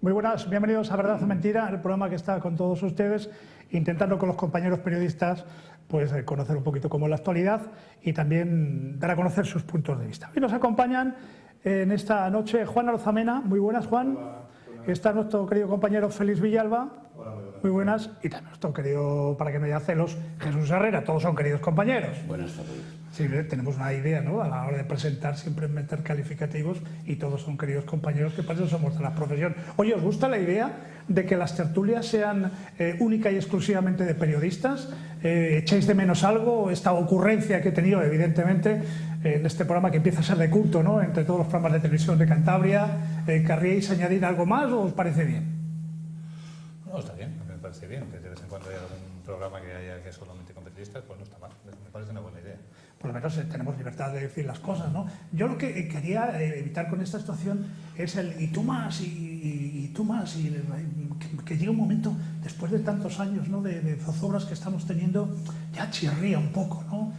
Muy buenas, bienvenidos a Verdad o Mentira, el programa que está con todos ustedes, intentando con los compañeros periodistas pues conocer un poquito cómo es la actualidad y también dar a conocer sus puntos de vista. Hoy nos acompañan en esta noche Juan Alozamena. Muy buenas, Juan. Hola, buenas. Está nuestro querido compañero Félix Villalba. Hola, muy buenas. Muy buenas. Y también nuestro querido, para que no haya celos, Jesús Herrera. Todos son queridos compañeros. Buenas tardes. Sí, tenemos una idea, ¿no? A la hora de presentar, siempre meter calificativos y todos son queridos compañeros, que para eso somos de la profesión. Oye, ¿os gusta la idea de que las tertulias sean única y exclusivamente de periodistas? ¿Echáis de menos algo? Esta ocurrencia que he tenido, evidentemente, en este programa que empieza a ser de culto, ¿no? Entre todos los programas de televisión de Cantabria, ¿querríais añadir algo más o os parece bien? No, está bien, me parece bien. Que de vez en cuando haya algún programa que haya que solamente con periodistas, pues no está mal. Me parece una buena idea. Por lo menos tenemos libertad de decir las cosas, ¿no? Yo lo que quería evitar con esta situación es el y tú más, y tú más, y que llegue un momento, después de tantos años, ¿no? de zozobras que estamos teniendo, ya chirría un poco, ¿no?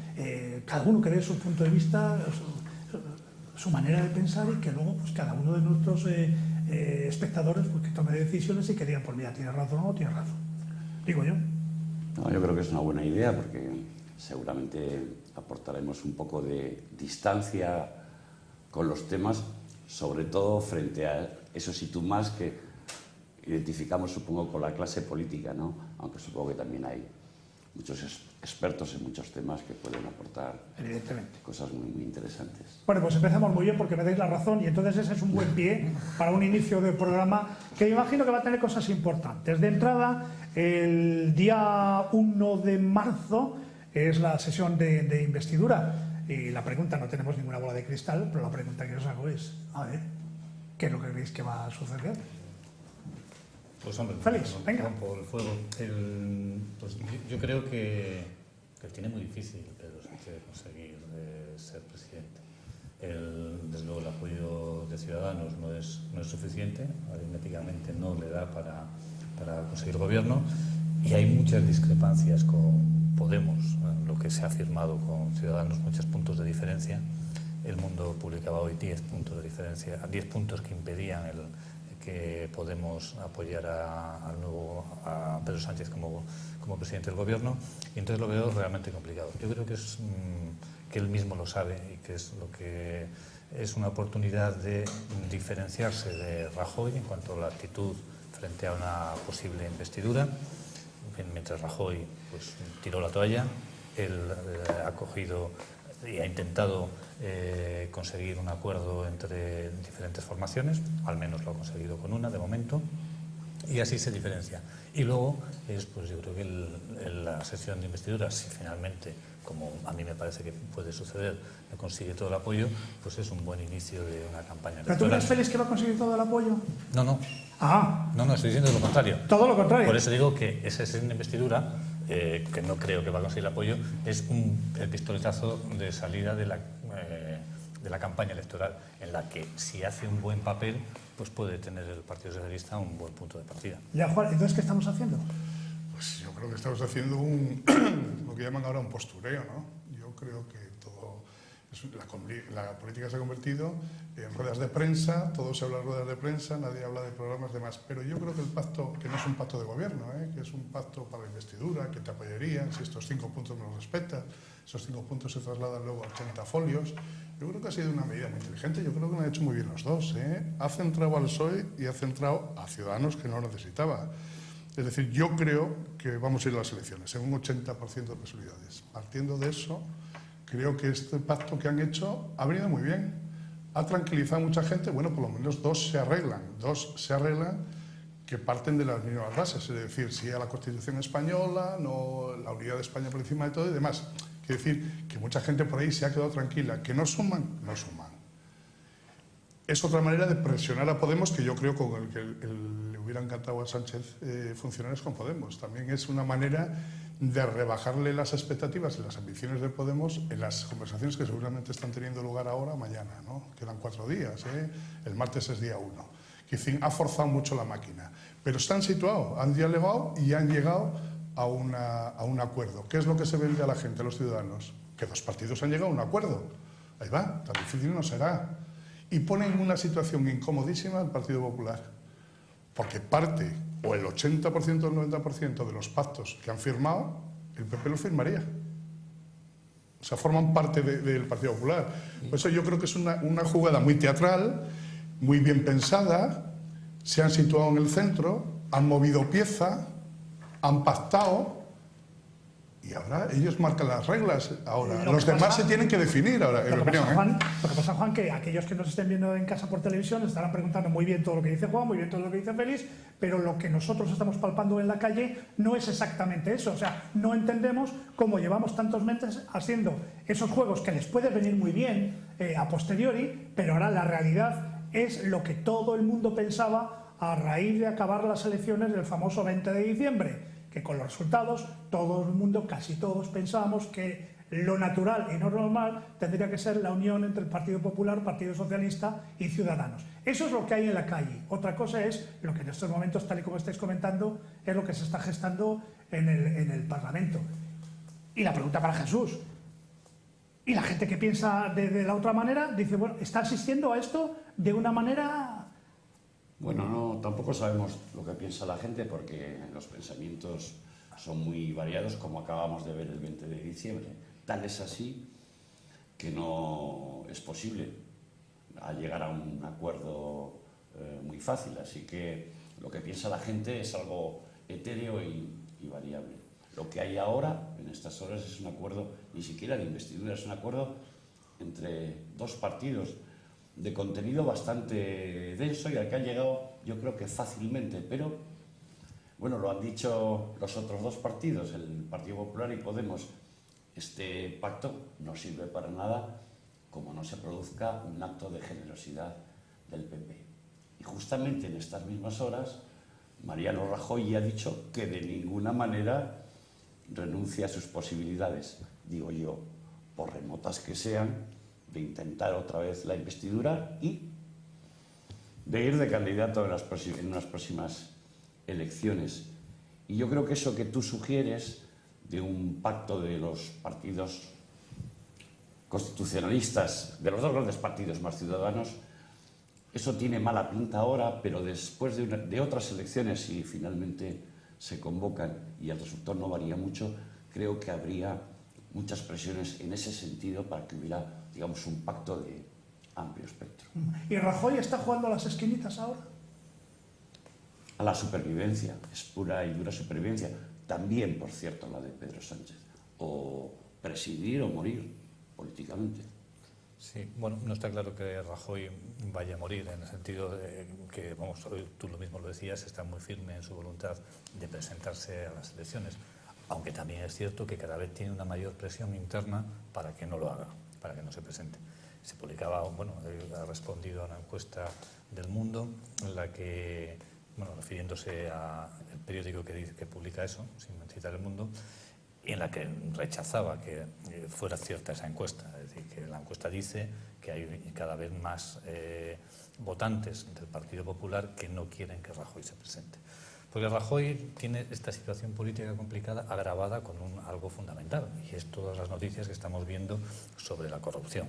Cada uno que dé su punto de vista, su manera de pensar, y que luego pues cada uno de nuestros espectadores pues, que tome decisiones y que digan, pues mira, tienes razón o no tienes razón. Digo yo. No, yo creo que es una buena idea porque seguramente aportaremos un poco de distancia con los temas, sobre todo frente a esos y tú más que identificamos, supongo, con la clase política, ¿no? Aunque supongo que también hay muchos expertos en muchos temas que pueden aportar Evidentemente cosas muy, muy interesantes. Bueno, pues empezamos muy bien porque me dais la razón y entonces ese es un buen pie para un inicio de programa que imagino que va a tener cosas importantes. De entrada, el día 1 de marzo es la sesión de investidura y la pregunta, no tenemos ninguna bola de cristal, pero la pregunta que os hago es, a ver, ¿qué es lo que creéis que va a suceder? Pues hombre, Félix, venga. por el fuego. Pues yo creo que tiene muy difícil Pedro Sánchez conseguir ser presidente. Desde luego el apoyo de Ciudadanos no es suficiente, aritméticamente no le da para conseguir gobierno, y hay muchas discrepancias con Podemos, lo que se ha firmado con Ciudadanos, muchos puntos de diferencia. El Mundo publicaba hoy 10 puntos de diferencia, 10 puntos que impedían que Podemos apoyara a Pedro Sánchez como presidente del gobierno, y entonces lo veo realmente complicado. Yo creo que él mismo lo sabe y que es lo que es una oportunidad de diferenciarse de Rajoy en cuanto a la actitud frente a una posible investidura. Mientras Rajoy pues, tiró la toalla, él ha cogido y ha intentado conseguir un acuerdo entre diferentes formaciones, al menos lo ha conseguido con una de momento, y así se diferencia. Y luego, pues yo creo que la sesión de investidura, si finalmente, como a mí me parece que puede suceder, consigue todo el apoyo, pues es un buen inicio de una campaña electoral. ¿Pero tú crees, Félix, que va a conseguir todo el apoyo? No. Ah. No, estoy diciendo lo contrario. Todo lo contrario. Por eso digo que esa sesión de investidura, que no creo que va a conseguir el apoyo, es el pistoletazo de salida de la campaña electoral, en la que si hace un buen papel, pues puede tener el Partido Socialista un buen punto de partida. Ya, Juan, entonces, ¿qué estamos haciendo? Pues yo creo que estamos haciendo lo que llaman ahora un postureo, ¿no? Yo creo que todo la política se ha convertido en ruedas de prensa, todo se habla de ruedas de prensa, nadie habla de programas demás, pero yo creo que el pacto, que no es un pacto de gobierno, que es un pacto para la investidura, que te apoyarían si estos 5 puntos me los respetas, esos 5 puntos se trasladan luego a 80 folios. Yo creo que ha sido una medida muy inteligente, yo creo que lo han hecho muy bien los dos, Ha centrado al PSOE y ha centrado a Ciudadanos, que no lo necesitaba. Es decir, yo creo que vamos a ir a las elecciones en un 80% de posibilidades. Partiendo de eso, creo que este pacto que han hecho ha venido muy bien. Ha tranquilizado a mucha gente. Bueno, por lo menos dos se arreglan que parten de las mismas bases. Es decir, sí a la Constitución española, no la unidad de España por encima de todo y demás. Quiere decir que mucha gente por ahí se ha quedado tranquila. Que no suman. Es otra manera de presionar a Podemos, que yo creo con el que le hubiera encantado a Sánchez funcionar es con Podemos. También es una manera de rebajarle las expectativas y las ambiciones de Podemos en las conversaciones que seguramente están teniendo lugar ahora o mañana, ¿no? Quedan 4 días, el martes es día 1. Que ha forzado mucho la máquina. Pero están situados, han dialogado y han llegado a un acuerdo. ¿Qué es lo que se vende a la gente, a los ciudadanos? Que 2 partidos han llegado a un acuerdo. Ahí va, tan difícil no será. Y ponen en una situación incomodísima al Partido Popular. porque parte, o el 80% o el 90% de los pactos que han firmado, el PP los firmaría. O sea, forman parte del Partido Popular. Por eso yo creo que es una jugada muy teatral, muy bien pensada, se han situado en el centro, han movido pieza, han pactado y ahora ellos marcan las reglas. Ahora los demás se tienen que definir ahora, en mi opinión. Lo que pasa, Juan, que aquellos que nos estén viendo en casa por televisión estarán preguntando muy bien todo lo que dice Juan, muy bien todo lo que dice Félix, pero lo que nosotros estamos palpando en la calle no es exactamente eso. O sea, no entendemos cómo llevamos tantos meses haciendo esos juegos que les puede venir muy bien a posteriori, pero ahora la realidad es lo que todo el mundo pensaba a raíz de acabar las elecciones del famoso 20 de diciembre, que con los resultados todo el mundo, casi todos, pensábamos que lo natural y no normal tendría que ser la unión entre el Partido Popular, Partido Socialista y Ciudadanos. Eso es lo que hay en la calle. Otra cosa es lo que en estos momentos, tal y como estáis comentando, es lo que se está gestando en el Parlamento. Y la pregunta para Jesús. Y la gente que piensa de la otra manera dice, bueno, ¿está asistiendo a esto de una manera...? Bueno, no, tampoco sabemos lo que piensa la gente porque los pensamientos son muy variados, como acabamos de ver el 20 de diciembre. Tal es así que no es posible llegar a un acuerdo muy fácil. Así que lo que piensa la gente es algo etéreo y variable. Lo que hay ahora, en estas horas, es un acuerdo, ni siquiera de investidura, es un acuerdo entre dos partidos de contenido bastante denso y al que han llegado, yo creo que fácilmente, pero bueno, lo han dicho los otros dos partidos, el Partido Popular y Podemos. Este pacto no sirve para nada como no se produzca un acto de generosidad del PP. Y justamente en estas mismas horas, Mariano Rajoy ha dicho que de ninguna manera renuncia a sus posibilidades, digo yo, por remotas que sean, de intentar otra vez la investidura y de ir de candidato en unas próximas elecciones. Y yo creo que eso que tú sugieres de un pacto de los partidos constitucionalistas, de los dos grandes partidos más Ciudadanos, eso tiene mala pinta ahora, pero después de otras elecciones, si finalmente se convocan y el resultado no varía mucho, creo que habría muchas presiones en ese sentido para que hubiera, digamos, un pacto de amplio espectro. ¿Y Rajoy está jugando a las esquinitas ahora? A la supervivencia, es pura y dura supervivencia. También, por cierto, la de Pedro Sánchez. O presidir o morir políticamente. Sí, bueno, no está claro que Rajoy vaya a morir, en el sentido de que, vamos, tú lo mismo lo decías, está muy firme en su voluntad de presentarse a las elecciones, aunque también es cierto que cada vez tiene una mayor presión interna para que no lo haga, para que no se presente. Se publicaba, bueno, ha respondido a una encuesta del Mundo en la que, bueno, refiriéndose al periódico que publica eso, sin citar El Mundo, y en la que rechazaba que fuera cierta esa encuesta. Es decir, que la encuesta dice que hay cada vez más votantes del Partido Popular que no quieren que Rajoy se presente. Porque Rajoy tiene esta situación política complicada agravada con algo fundamental, y es todas las noticias que estamos viendo sobre la corrupción.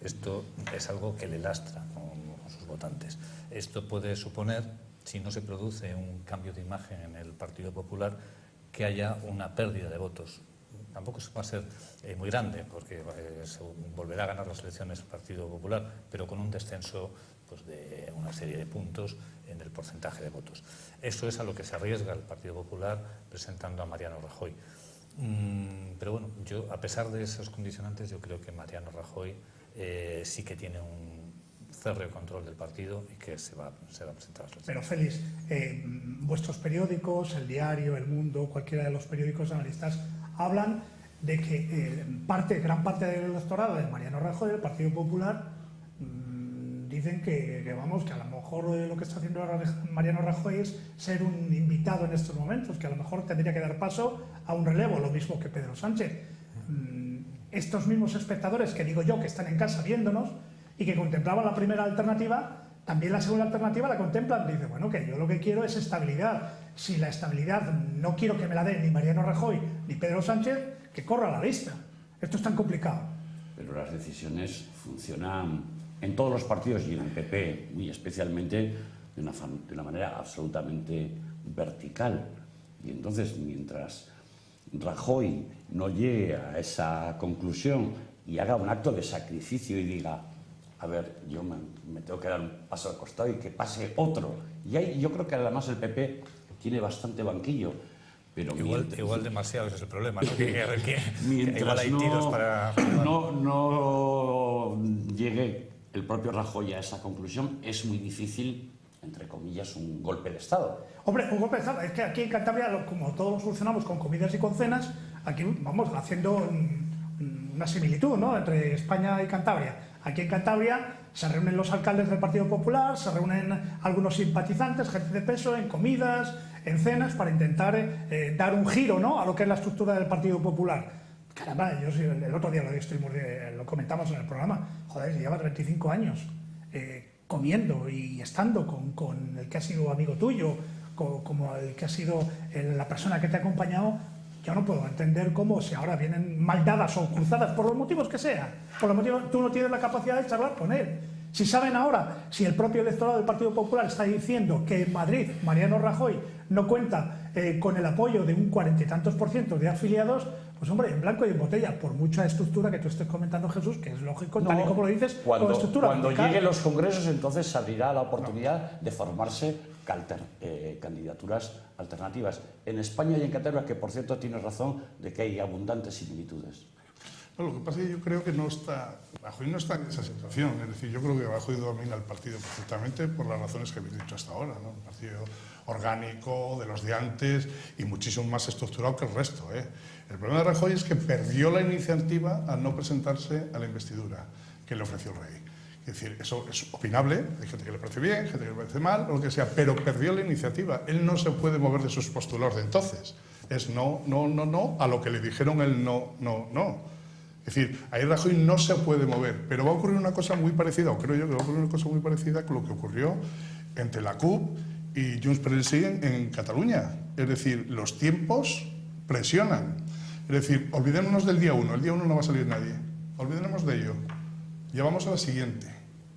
Esto es algo que le lastra con sus votantes. Esto puede suponer, si no se produce un cambio de imagen en el Partido Popular, que haya una pérdida de votos. Tampoco va a ser muy grande, porque se volverá a ganar las elecciones el Partido Popular, pero con un descenso pues, de una serie de puntos en el porcentaje de votos. Eso es a lo que se arriesga el Partido Popular presentando a Mariano Rajoy. Pero bueno, yo, a pesar de esos condicionantes, yo creo que Mariano Rajoy sí que tiene un férreo control del partido y que se va a presentar. Pero Félix, vuestros periódicos, El Diario, El Mundo, cualquiera de los periódicos analistas, hablan de que gran parte del electorado de Mariano Rajoy, del Partido Popular, dicen que vamos, que a lo mejor lo que está haciendo ahora Mariano Rajoy es ser un invitado en estos momentos, que a lo mejor tendría que dar paso a un relevo, lo mismo que Pedro Sánchez. Estos mismos espectadores, que digo yo, que están en casa viéndonos, y que contemplaban la primera alternativa, también la segunda alternativa la contemplan. Dice, bueno, que yo lo que quiero es estabilidad. Si la estabilidad no quiero que me la dé ni Mariano Rajoy ni Pedro Sánchez, que corra a la lista. Esto es tan complicado. Pero las decisiones funcionan en todos los partidos y en el PP muy especialmente de una manera absolutamente vertical. Y entonces, mientras Rajoy no llegue a esa conclusión y haga un acto de sacrificio y diga, a ver, yo me tengo que dar un paso al costado y que pase otro. Y ahí yo creo que además el PP tiene bastante banquillo. Pero igual demasiado, ese es el problema, ¿no? que mientras hay tiros para... no llegue el propio Rajoy a esa conclusión, es muy difícil, entre comillas, un golpe de Estado. Hombre, un golpe de Estado. Es que aquí en Cantabria, como todos lo solucionamos con comidas y con cenas, aquí vamos haciendo una similitud, ¿no?, entre España y Cantabria. Aquí en Cantabria se reúnen los alcaldes del Partido Popular, se reúnen algunos simpatizantes, gente de peso, en comidas, en cenas, para intentar dar un giro, ¿no?, a lo que es la estructura del Partido Popular. Caramba, yo el otro día lo comentamos en el programa, joder, llevas 25 años comiendo y estando con el que ha sido amigo tuyo, como el que ha sido la persona que te ha acompañado. Yo no puedo entender cómo, si ahora vienen mal dadas o cruzadas, por los motivos que sea, por los motivos, tú no tienes la capacidad de charlar con él. Si saben ahora, si el propio electorado del Partido Popular está diciendo que en Madrid Mariano Rajoy no cuenta con el apoyo de un 40 y tantos % de afiliados, pues hombre, en blanco y en botella, por mucha estructura que tú estés comentando, Jesús, que es lógico, tal y como lo dices, cuando lleguen los congresos, entonces se abrirá la oportunidad de formarse candidaturas alternativas en España y en Cantabria, que por cierto tienes razón de que hay abundantes similitudes. No, lo que pasa es que yo creo que Rajoy no está en esa situación. Es decir, yo creo que Rajoy domina el partido perfectamente por las razones que habéis dicho hasta ahora, ¿no? Un partido orgánico, de los de antes y muchísimo más estructurado que el resto, ¿eh? El problema de Rajoy es que perdió la iniciativa al no presentarse a la investidura que le ofreció el rey. Es decir, eso es opinable, hay gente que le parece bien, gente que le parece mal, o lo que sea, pero perdió la iniciativa. Él no se puede mover de sus postulados de entonces. Es no, no, no, no, a lo que le dijeron el no, no, no. Es decir, ahí Rajoy no se puede mover, pero va a ocurrir una cosa muy parecida, o creo yo que va a ocurrir una cosa muy parecida con lo que ocurrió entre la CUP y Junts per el Sí en Cataluña. Es decir, los tiempos presionan. Es decir, olvidémonos del día 1, el día 1 no va a salir nadie, olvidémonos de ello. Llevamos a la siguiente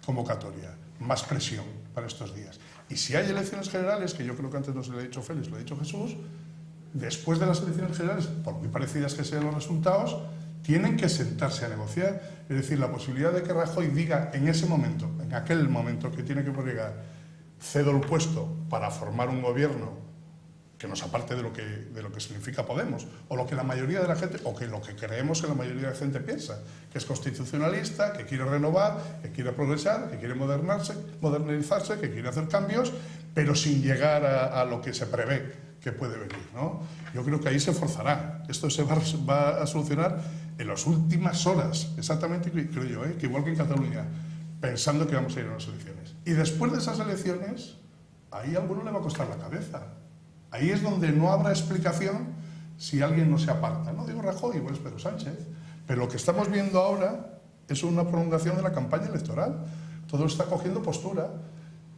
convocatoria, más presión para estos días. Y si hay elecciones generales, que yo creo que antes no se lo ha dicho Félix, lo ha dicho Jesús, después de las elecciones generales, por muy parecidas que sean los resultados, tienen que sentarse a negociar. Es decir, la posibilidad de que Rajoy diga en ese momento, en aquel momento que tiene que llegar, cedo el puesto para formar un gobierno que nos aparte de lo que significa Podemos, o lo que la mayoría de la gente, o que lo que creemos que la mayoría de la gente piensa, que es constitucionalista, que quiere renovar, que quiere progresar, que quiere modernizarse, que quiere hacer cambios, pero sin llegar a lo que se prevé que puede venir, ¿no? Yo creo que ahí se forzará. Esto se va a solucionar en las últimas horas, exactamente, creo yo, que igual que en Cataluña, pensando que vamos a ir a unas elecciones. Y después de esas elecciones, ahí a alguno le va a costar la cabeza. Ahí es donde no habrá explicación si alguien no se aparta. No digo Rajoy, igual es Pedro Sánchez, pero lo que estamos viendo ahora es una prolongación de la campaña electoral. Todo está cogiendo postura.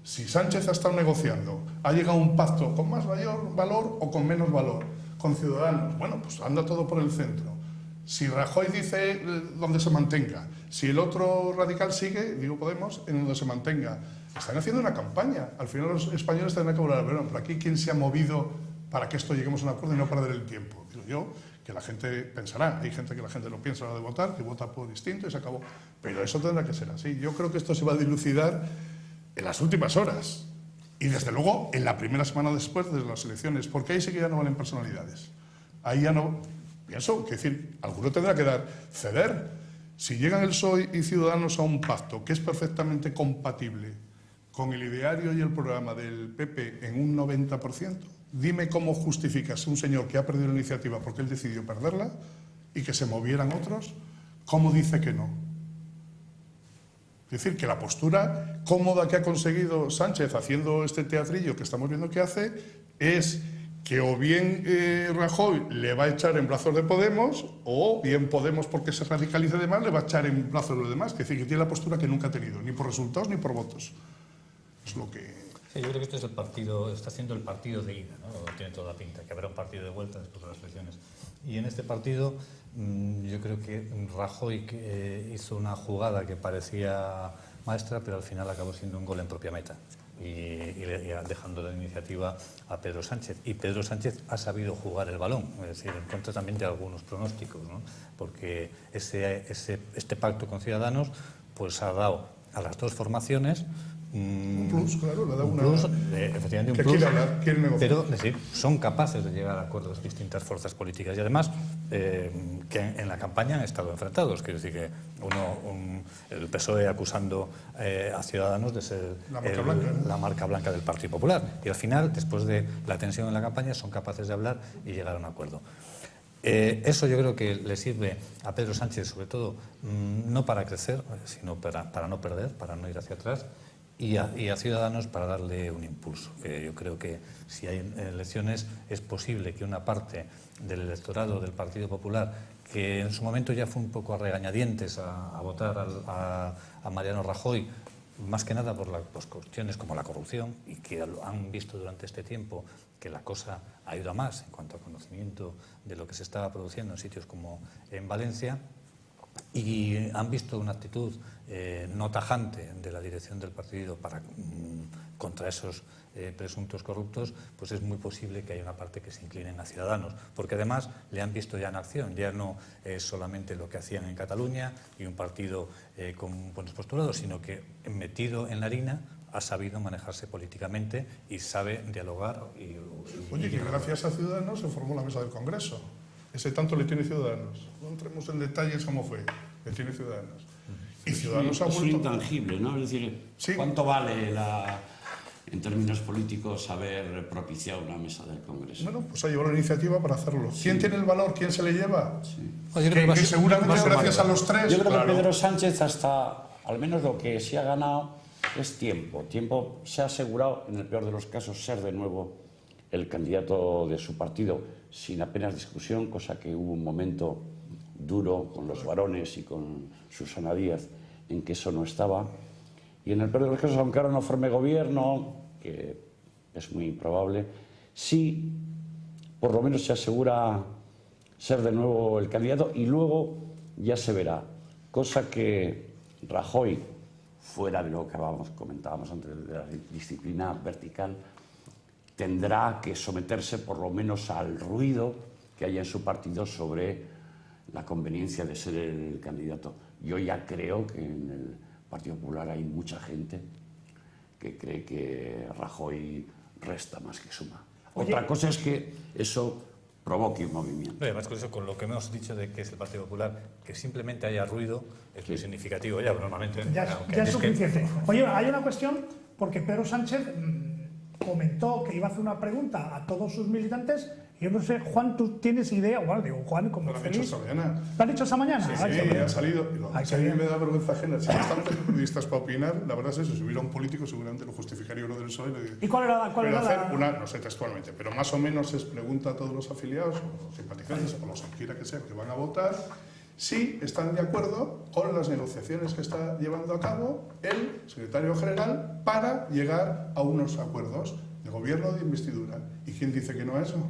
Si Sánchez ha estado negociando, ha llegado a un pacto con más valor o con menos valor, con Ciudadanos, bueno, pues anda todo por el centro. Si Rajoy dice donde se mantenga, si el otro radical sigue, digo Podemos, en donde se mantenga. Están haciendo una campaña. Al final los españoles tendrán que hablar, bueno, por aquí quién se ha movido para que esto lleguemos a un acuerdo y no perder el tiempo. Digo yo, que la gente pensará. Hay gente que la gente no piensa a la hora de votar, que vota por distinto y se acabó. Pero eso tendrá que ser así. Yo creo que esto se va a dilucidar en las últimas horas. Y desde luego en la primera semana después de las elecciones, porque ahí sí que ya no valen personalidades. Ahí ya no... Pienso, que decir, alguno tendrá que ceder. Si llegan el PSOE y Ciudadanos a un pacto que es perfectamente compatible con el ideario y el programa del PP en un 90%, dime cómo justificas un señor que ha perdido la iniciativa porque él decidió perderla y que se movieran otros, ¿cómo dice que no? Es decir, que la postura cómoda que ha conseguido Sánchez haciendo este teatrillo que estamos viendo que hace es que o bien Rajoy le va a echar en brazos de Podemos, o bien Podemos, porque se radicalice de más, le va a echar en brazos de los demás. Es decir, que tiene la postura que nunca ha tenido, ni por resultados ni por votos. Es lo que... Sí, yo creo que este es el partido, está siendo el partido de ida, ¿no? Tiene toda la pinta, que habrá un partido de vuelta después de las elecciones. Y en este partido, yo creo que Rajoy hizo una jugada que parecía maestra, pero al final acabó siendo un gol en propia meta. dejando la iniciativa a Pedro Sánchez. Y Pedro Sánchez ha sabido jugar el balón, es decir, en contra también de algunos pronósticos, ¿no? Porque este pacto con Ciudadanos pues ha dado a las dos formaciones un plus, claro, le da un una... plus, efectivamente un que plus, quiere hablar, quiere negociar. pero es decir, son capaces de llegar a acuerdos distintas fuerzas políticas y además que en la campaña han estado enfrentados. Quiero decir que el PSOE acusando a Ciudadanos de ser la marca blanca del Partido Popular y al final, después de la tensión en la campaña, son capaces de hablar y llegar a un acuerdo. Eso yo creo que le sirve a Pedro Sánchez, sobre todo, no para crecer, sino para no perder, para no ir hacia atrás, y a Ciudadanos para darle un impulso. Yo creo que si hay elecciones es posible que una parte del electorado del Partido Popular, que en su momento ya fue un poco a regañadientes a votar a Mariano Rajoy, más que nada por cuestiones como la corrupción, y que han visto durante este tiempo que la cosa ha ido a más en cuanto a conocimiento de lo que se estaba produciendo en sitios como en Valencia, y han visto una actitud no tajante de la dirección del partido contra esos presuntos corruptos, pues es muy posible que haya una parte que se inclinen a Ciudadanos, porque además le han visto ya en acción, ya no es solamente lo que hacían en Cataluña y un partido con buenos postulados, sino que metido en la harina ha sabido manejarse políticamente y sabe dialogar. Oye, que gracias a Ciudadanos se formó la mesa del Congreso. Ese tanto le tiene Ciudadanos. No entremos en detalles cómo fue. Le tiene Ciudadanos. Y Ciudadanos ha vuelto... Es intangible, ¿no? Es decir, sí. ¿Cuánto vale en términos políticos haber propiciado una mesa del Congreso? Bueno, pues ha llevado la iniciativa para hacerlo. Sí. ¿Quién tiene el valor? ¿Quién se le lleva? Sí. Que seguramente gracias a los tres... Yo creo que Pedro Sánchez al menos lo que sí ha ganado es tiempo. Tiempo se ha asegurado, en el peor de los casos, ser de nuevo el candidato de su partido sin apenas discusión, cosa que hubo un momento duro con los varones y con Susana Díaz en que eso no estaba. Y en el peor de los casos, aunque ahora no forme gobierno, que es muy improbable, sí, por lo menos se asegura ser de nuevo el candidato y luego ya se verá. Cosa que Rajoy, fuera de lo que comentábamos antes de la disciplina vertical, tendrá que someterse por lo menos al ruido que haya en su partido sobre la conveniencia de ser el candidato. Yo ya creo que en el Partido Popular hay mucha gente que cree que Rajoy resta más que suma. Oye, otra cosa es que eso provoque un movimiento. Además, con eso, con lo que hemos dicho de que es el Partido Popular, que simplemente haya ruido es muy significativo ya, normalmente. Ya es suficiente. Oye, hay una cuestión, porque Pedro Sánchez comentó que iba a hacer una pregunta a todos sus militantes. Yo no sé, Juan, ¿tú tienes idea? Bueno, digo, Juan, como lo han dicho esta mañana. ¿Lo han dicho esta mañana? Sí, sí, ha salido. A mí me da vergüenza ajena. Si estamos aquí periodistas para opinar, la verdad es eso. Si hubiera un político, seguramente lo justificaría uno del PSOE. ¿Y cuál era la...? No sé textualmente, pero más o menos es pregunta a todos los afiliados, o los simpatizantes, o los que quiera que sea, que van a votar, si están de acuerdo con las negociaciones que está llevando a cabo el secretario general para llegar a unos acuerdos de gobierno de investidura. ¿Y quién dice que no a eso?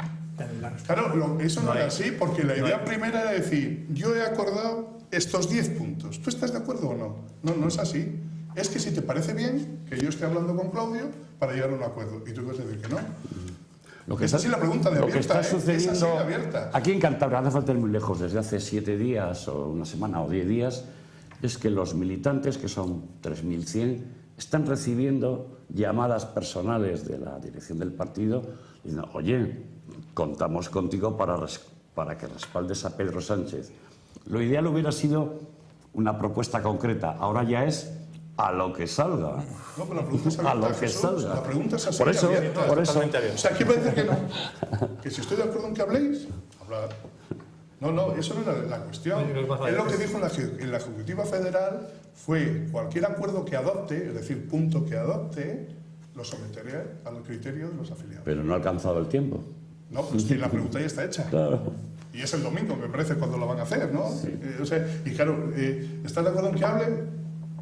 Claro, eso no era así, porque la idea primera era decir, yo he acordado estos 10 puntos, ¿tú estás de acuerdo o no? No, no es así. Es que si te parece bien que yo esté hablando con Claudio para llegar a un acuerdo, y tú vas a decir que no. Es así la pregunta de abierta, lo que está sucediendo es así de abierta. Aquí en Cantabria, no hace falta ir muy lejos, desde hace 7 días o una semana o 10 días, es que los militantes, que son 3.100, están recibiendo llamadas personales de la dirección del partido diciendo, oye, contamos contigo para que respaldes a Pedro Sánchez. Lo ideal hubiera sido una propuesta concreta, ahora ya es a lo que salga. No, pero la pregunta es abierta, a lo que Jesús. salga. La pregunta es así por eso, abierta. por eso. O sea, ¿quién va a decir que no? Que si estoy de acuerdo en que habléis, hablad. No, eso no es la cuestión. Es lo que dijo en la Ejecutiva Federal, fue cualquier acuerdo que adopte, es decir, punto que adopte, lo someteré al criterio de los afiliados. Pero no ha alcanzado el tiempo. No, pues que la pregunta ya está hecha. Claro. Y es el domingo, me parece, cuando lo van a hacer, ¿no? Sí. Y claro, ¿están de acuerdo en que hablen?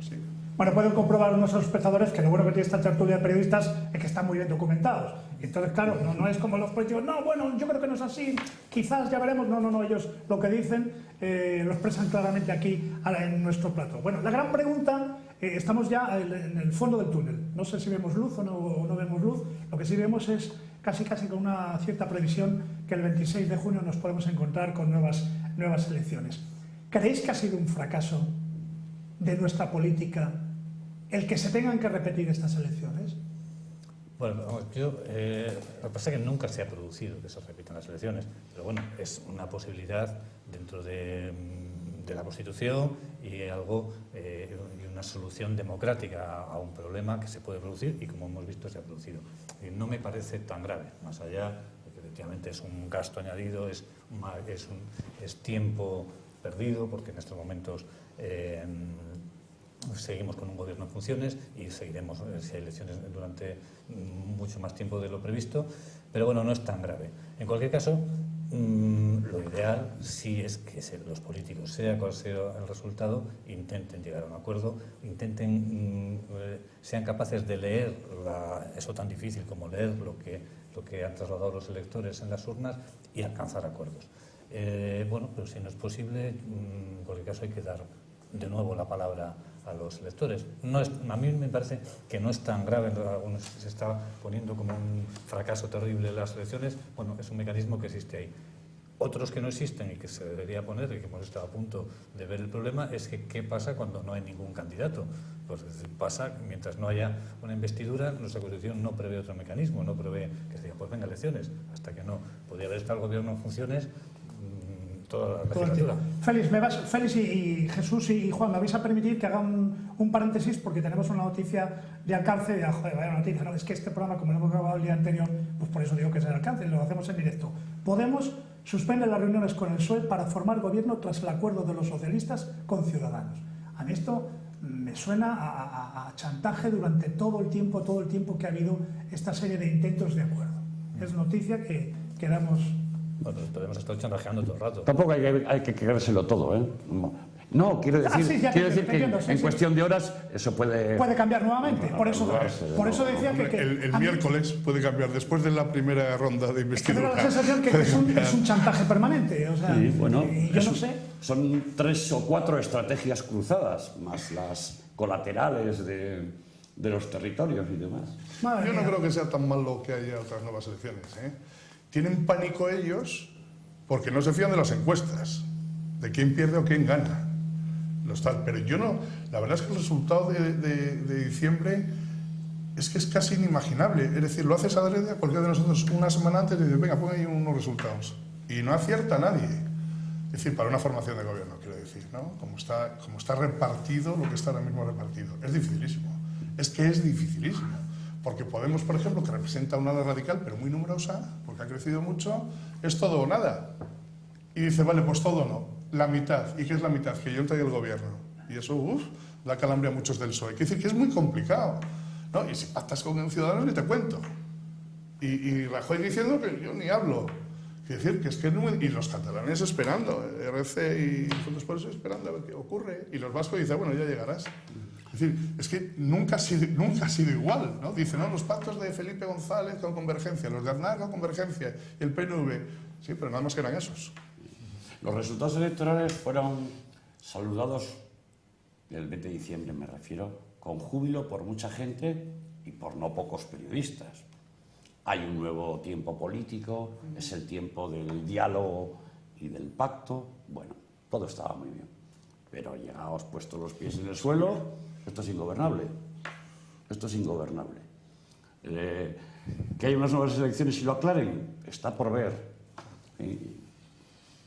Sí. Bueno, pueden comprobar nuestros espectadores que lo bueno que tiene esta tertulia de periodistas es que están muy bien documentados. Entonces, claro, no es como los políticos, no, bueno, yo creo que no es así, quizás ya veremos. No, ellos lo que dicen lo expresan claramente aquí en nuestro plato. Bueno, la gran pregunta estamos ya en el fondo del túnel. No sé si vemos luz o no vemos luz. Lo que sí vemos es casi con una cierta previsión que el 26 de junio nos podemos encontrar con nuevas elecciones. ¿Creéis que ha sido un fracaso de nuestra política el que se tengan que repetir estas elecciones? Bueno, lo que pasa es que nunca se ha producido que se repitan las elecciones, pero bueno, es una posibilidad dentro de la Constitución y una solución democrática a un problema que se puede producir y, como hemos visto, se ha producido. Y no me parece tan grave, más allá de que efectivamente es un gasto añadido, es tiempo perdido, porque en estos momentos seguimos con un gobierno en funciones y seguiremos si hay elecciones durante mucho más tiempo de lo previsto, pero bueno, no es tan grave. En cualquier caso, lo ideal sí es que los políticos, sea cual sea el resultado, intenten llegar a un acuerdo, sean capaces de leer eso tan difícil como leer lo que han trasladado los electores en las urnas y alcanzar acuerdos. Bueno, pero si no es posible, en cualquier caso hay que dar de nuevo la palabra a los electores. A mí me parece que no es tan grave, algunos se está poniendo como un fracaso terrible las elecciones. Bueno, es un mecanismo que existe ahí. Otros que no existen y que se debería poner, y que hemos estado a punto de ver el problema, es que ¿qué pasa cuando no hay ningún candidato? Pues pasa, mientras no haya una investidura, nuestra Constitución no prevé otro mecanismo, no prevé que se diga, pues venga, elecciones, hasta que no. Podría haber estado el gobierno en funciones toda la legislatura. Félix y Jesús y Juan, me vais a permitir que haga un paréntesis, porque tenemos una noticia de alcance. Joder, vaya noticia, ¿no? Es que este programa, como lo hemos grabado el día anterior, pues por eso digo que es de alcance, lo hacemos en directo. Podemos suspender las reuniones con el PSOE para formar gobierno tras el acuerdo de los socialistas con Ciudadanos. A mí esto me suena a chantaje durante todo el tiempo que ha habido esta serie de intentos de acuerdo. Es noticia que damos. Bueno, podemos estar chantajeando todo el rato. Tampoco hay que creérselo todo, ¿eh? No, quiero decir, que en cuestión de horas eso puede cambiar nuevamente. Por eso decía que el miércoles puede cambiar después de la primera ronda de investidura. Tengo la sensación que es un chantaje permanente. O sea, sí, bueno, yo no sé. Son 3 o 4 estrategias cruzadas, más las colaterales de los territorios y demás. Yo no creo que sea tan malo que haya otras nuevas elecciones, ¿eh? Tienen pánico ellos porque no se fían de las encuestas, de quién pierde o quién gana. Pero yo no, la verdad es que el resultado de diciembre es que es casi inimaginable. Es decir, lo haces adrede a cualquiera de nosotros una semana antes y dices, venga, pon ahí unos resultados. Y no acierta nadie. Es decir, para una formación de gobierno, quiero decir, ¿no? Como está repartido lo que está ahora mismo repartido. Es dificilísimo. Es que es dificilísimo. Porque Podemos, por ejemplo, que representa una ala radical, pero muy numerosa, porque ha crecido mucho, es todo o nada. Y dice, vale, pues todo no. La mitad. ¿Y qué es la mitad? Que yo entré el gobierno. Y eso, da calambre a muchos del PSOE. Quiere decir que es muy complicado, ¿no? Y si pactas con un ciudadano, ni te cuento. Y Rajoy diciendo que yo ni hablo. Quiere decir que es que no... Y los catalanes esperando, RC y Juntos por eso esperando a ver qué ocurre. Y los vascos dicen, bueno, ya llegarás. Es decir, es que nunca ha sido igual, ¿no? Dicen, no, los pactos de Felipe González con Convergencia, los de Aznar con Convergencia y el PNV. Sí, pero nada más que eran esos. Los resultados electorales fueron saludados, el 20 de diciembre me refiero, con júbilo por mucha gente y por no pocos periodistas. Hay un nuevo tiempo político, es el tiempo del diálogo y del pacto. Bueno, todo estaba muy bien. Pero llegaos puestos los pies en el suelo, esto es ingobernable. Esto es ingobernable. Que haya unas nuevas elecciones y lo aclaren, está por ver.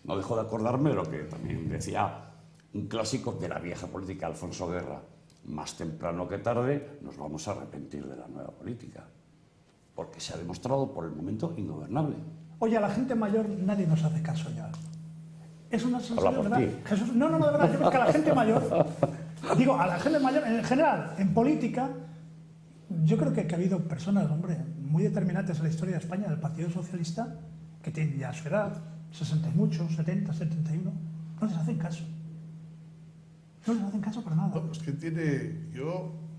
No dejo de acordarme de lo que también decía un clásico de la vieja política, Alfonso Guerra. Más temprano que tarde nos vamos a arrepentir de la nueva política. Porque se ha demostrado por el momento ingobernable. Oye, a la gente mayor nadie nos hace caso ya. Es una sensación, Habla por ¿verdad? ti. Jesús, no, de verdad, yo creo que a la gente mayor, digo, a la gente mayor en general, en política, yo creo que ha habido personas, hombre, muy determinantes en la historia de España, del Partido Socialista, que tienen ya su edad, 60 y muchos, 70, 71, no les hacen caso. No les hacen caso para nada. No, es que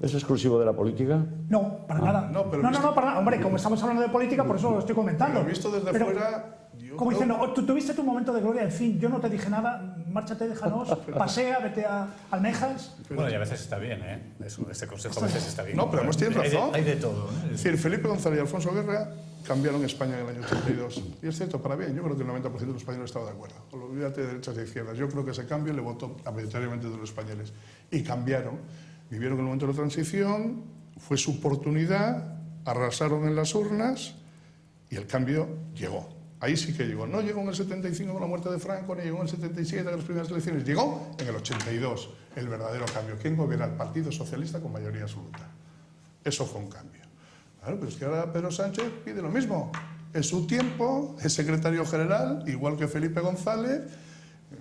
¿Es exclusivo de la política? No, para nada. No, No, para nada. Hombre, como estamos hablando de política, por eso lo estoy comentando. Pero visto desde fuera, Como diciendo, tú tuviste tu momento de gloria, en fin, yo no te dije nada, márchate, déjanos, pasea, vete a Almejas. Bueno, y a veces está bien, ¿eh? Ese consejo a veces está bien. No, pero además tienes razón. Hay de todo, ¿eh? Es decir, Felipe González y Alfonso Guerra cambiaron España en el año 82. Y es cierto, para bien. Yo creo que el 90% de los españoles estaba de acuerdo. Olvídate de derechas e izquierdas. Yo creo que ese cambio le votó mayoritariamente de los españoles. Y cambiaron. Vivieron el momento de la transición, fue su oportunidad, arrasaron en las urnas y el cambio llegó. Ahí sí que llegó. No llegó en el 75 con la muerte de Franco, ni llegó en el 77 con las primeras elecciones. Llegó en el 82 el verdadero cambio. ¿Quién gobierna? El Partido Socialista con mayoría absoluta. Eso fue un cambio. Claro, pero es que ahora Pedro Sánchez pide lo mismo. En su tiempo es secretario general, igual que Felipe González.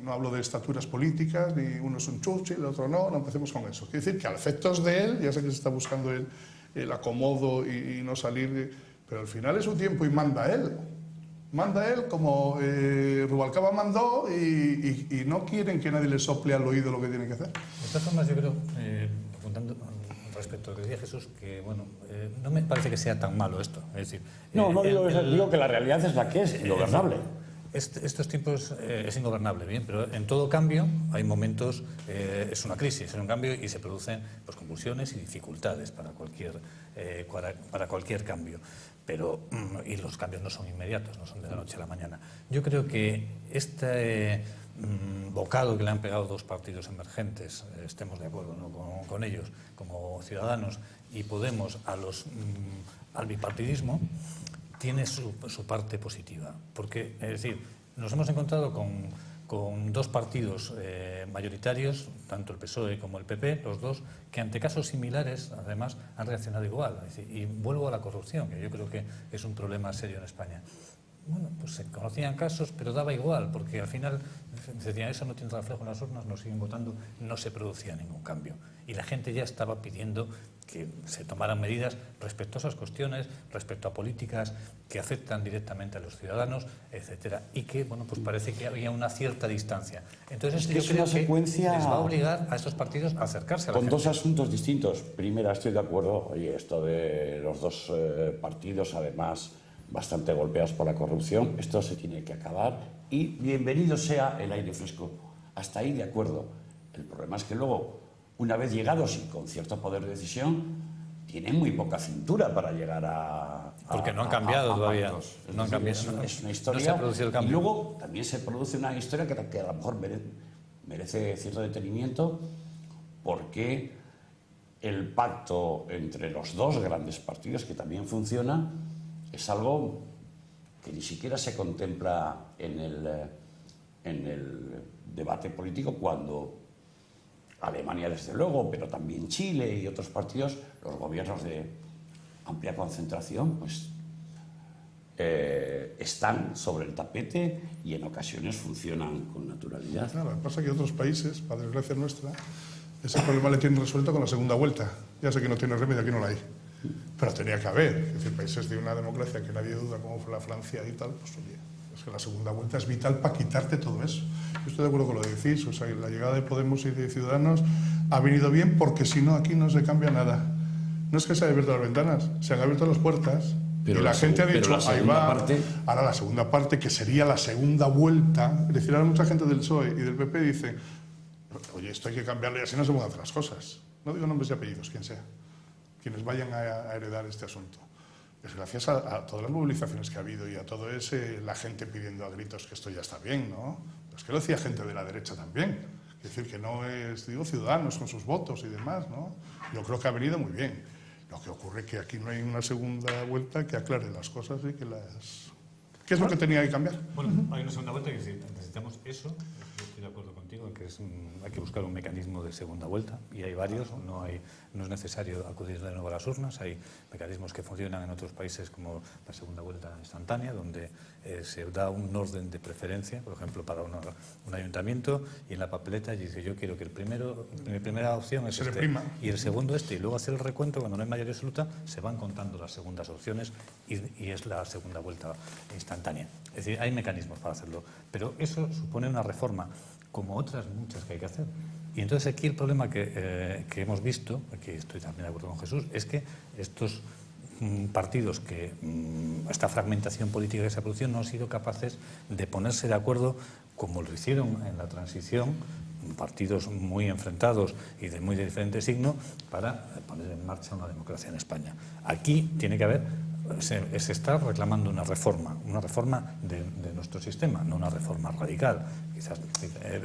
No hablo de estaturas políticas, ni uno es un Churchill, el otro no empecemos con eso. Quiere decir que a efectos de él, ya sé que se está buscando el acomodo y no salir, pero al final es su tiempo y manda él. Manda él como Rubalcaba mandó y no quieren que nadie le sople al oído lo que tiene que hacer. De todas formas, yo creo, apuntando respecto a lo que decía Jesús, que bueno, no me parece que sea tan malo esto. Es decir, No digo que la realidad es la que es, ingobernable. Estos tiempos es ingobernable, bien, pero en todo cambio hay momentos, es una crisis, es un cambio y se producen pues, convulsiones y dificultades para cualquier cambio. Pero, y los cambios no son inmediatos, no son de la noche a la mañana. Yo creo que este bocado que le han pegado dos partidos emergentes, estemos de acuerdo, ¿no? con ellos, como Ciudadanos y Podemos, al bipartidismo, tiene su parte positiva. Porque, es decir, nos hemos encontrado con dos partidos mayoritarios, tanto el PSOE como el PP, los dos, que ante casos similares, además, han reaccionado igual. Es decir, y vuelvo a la corrupción, que yo creo que es un problema serio en España. Bueno, pues se conocían casos, pero daba igual, porque al final decían, eso no tiene reflejo en las urnas, nos siguen votando, no se producía ningún cambio. Y la gente ya estaba pidiendo que se tomaran medidas respecto a esas cuestiones, respecto a políticas que afectan directamente a los ciudadanos, etcétera, y que, bueno, pues parece que había una cierta distancia. Entonces, yo creo que les va a obligar a estos partidos a acercarse a la gente. Con dos asuntos distintos. Primera, estoy de acuerdo, oye, esto de los dos partidos, además, bastante golpeados por la corrupción, esto se tiene que acabar y bienvenido sea el aire fresco. Hasta ahí de acuerdo. El problema es que luego, una vez llegados y con cierto poder de decisión, tienen muy poca cintura para llegar a... Porque no han cambiado todavía. No han cambiado. Es una historia. No se ha producido el cambio. Y luego también se produce una historia que a lo mejor merece cierto detenimiento, porque el pacto entre los dos grandes partidos, que también funciona, es algo que ni siquiera se contempla en el debate político, cuando Alemania, desde luego, pero también Chile y otros partidos, los gobiernos de amplia concentración, pues están sobre el tapete y en ocasiones funcionan con naturalidad. Claro, lo que pasa es que otros países, para desgracia nuestra, ese problema le tienen resuelto con la segunda vuelta. Ya sé que no tiene remedio, aquí no la hay. Pero tenía que haber. Es decir, países de una democracia que nadie duda, como fue la Francia y tal, pues oye, es que la segunda vuelta es vital para quitarte todo eso. Yo estoy de acuerdo con lo que decís, o sea, la llegada de Podemos y de Ciudadanos ha venido bien, porque si no, aquí no se cambia nada. No es que se hayan abierto las ventanas, se han abierto las puertas. Pero y la gente ha dicho, ahí va, ahora la segunda parte, que sería la segunda vuelta. Es decir, ahora mucha gente del PSOE y del PP dice, oye, esto hay que cambiarlo y así no se pueden hacer las cosas. No digo nombres y apellidos, quien sea, quienes vayan a heredar este asunto. Es gracias a todas las movilizaciones que ha habido y a todo ese, la gente pidiendo a gritos que esto ya está bien, ¿no? Pues que lo decía gente de la derecha también. Es decir, que no es, digo, Ciudadanos con sus votos y demás, ¿no? Yo creo que ha venido muy bien. Lo que ocurre es que aquí no hay una segunda vuelta que aclare las cosas y que las... ¿Qué es lo que tenía que cambiar? Bueno, hay una segunda vuelta que necesitamos eso. Yo estoy de acuerdo contigo en que hay que buscar un mecanismo de segunda vuelta, y hay varios. No es necesario acudir de nuevo a las urnas. Hay mecanismos que funcionan en otros países, como la segunda vuelta instantánea, donde se da un orden de preferencia, por ejemplo, para un ayuntamiento, y en la papeleta dice, yo quiero que mi primera opción es este, y el segundo este, y luego hacer el recuento. Cuando no hay mayoría absoluta, se van contando las segundas opciones y es la segunda vuelta instantánea. Es decir, hay mecanismos para hacerlo, pero eso supone una reforma, como otras muchas que hay que hacer. Y entonces aquí el problema que hemos visto, que estoy también de acuerdo con Jesús, es que estos partidos que esta fragmentación política que se ha producido no han sido capaces de ponerse de acuerdo como lo hicieron en la transición, partidos muy enfrentados y de muy diferente signo, para poner en marcha una democracia en España. Aquí tiene que haber, se está reclamando una reforma de nuestro sistema, no una reforma radical, quizás,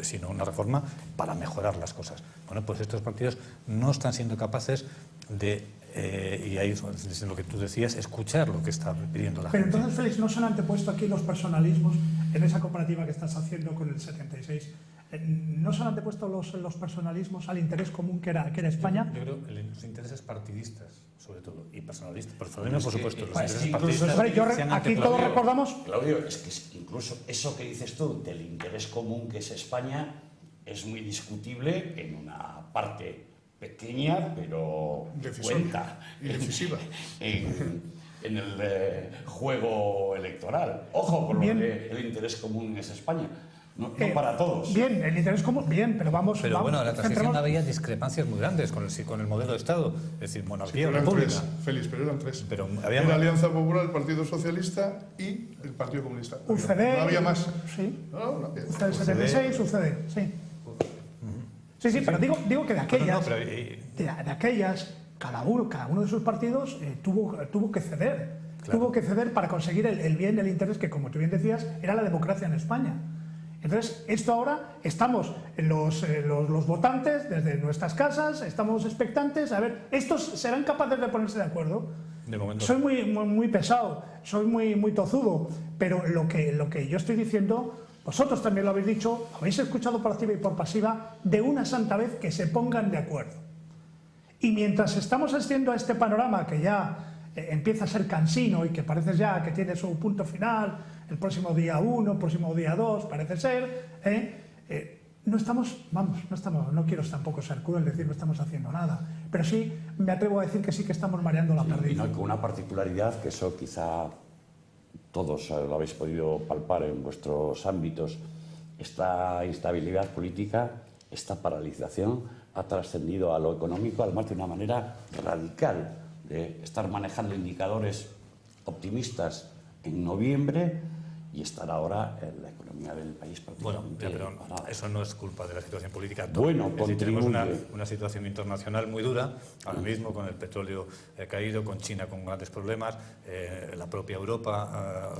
sino una reforma para mejorar las cosas. Bueno, pues estos partidos no están siendo capaces de, y ahí es lo que tú decías, escuchar lo que está pidiendo la gente. Pero entonces, Félix, ¿no se han antepuesto aquí los personalismos en esa comparativa que estás haciendo con el 76? ¿No se han antepuesto los personalismos al interés común que era España? Yo creo que los intereses partidistas, sobre todo, y personalistas, por supuesto, los intereses incluso, partidistas. Aquí todos recordamos... Claudio, es que incluso eso que dices tú del interés común que es España es muy discutible en una parte pequeña, pero cuenta y decisiva en el juego electoral. Ojo con lo que el interés común es España. No para todos. Bien, el interés común, bien, pero vamos... Pero vamos, bueno, en la transición había discrepancias muy grandes con el modelo de Estado, es decir, monarquía o eran república. tres, Félix, pero eran tres. Pero era la Alianza Popular, el Partido Socialista y el Partido Comunista. UCD... No había más. Sí. No, UCD 76, UCD, sí. Sí, pero digo que de aquellas... De aquellas, cada uno de sus partidos tuvo que ceder. Claro. Tuvo que ceder para conseguir el bien, el interés, que como tú bien decías, era la democracia en España. Entonces, esto ahora, estamos los votantes desde nuestras casas, estamos expectantes, a ver, ¿estos serán capaces de ponerse de acuerdo? De momento. Soy muy pesado, soy muy tozudo, pero lo que yo estoy diciendo, vosotros también lo habéis dicho, habéis escuchado por activa y por pasiva, de una santa vez que se pongan de acuerdo. Y mientras estamos asistiendo a este panorama que ya empieza a ser cansino y que parece ya que tiene su punto final, el próximo día 1, el próximo día 2, parece ser, no quiero tampoco ser cruel decir no estamos haciendo nada, pero sí me atrevo a decir que sí que estamos mareando la perdiz. Y no, con una particularidad que eso quizá todos lo habéis podido palpar en vuestros ámbitos, esta instabilidad política, esta paralización ha trascendido a lo económico además de una manera radical, de estar manejando indicadores optimistas en noviembre y estar ahora en la economía del país prácticamente. Bueno, pero eso no es culpa de la situación política. Bueno, tenemos una situación internacional muy dura, ahora mismo con el petróleo caído, con China con grandes problemas, la propia Europa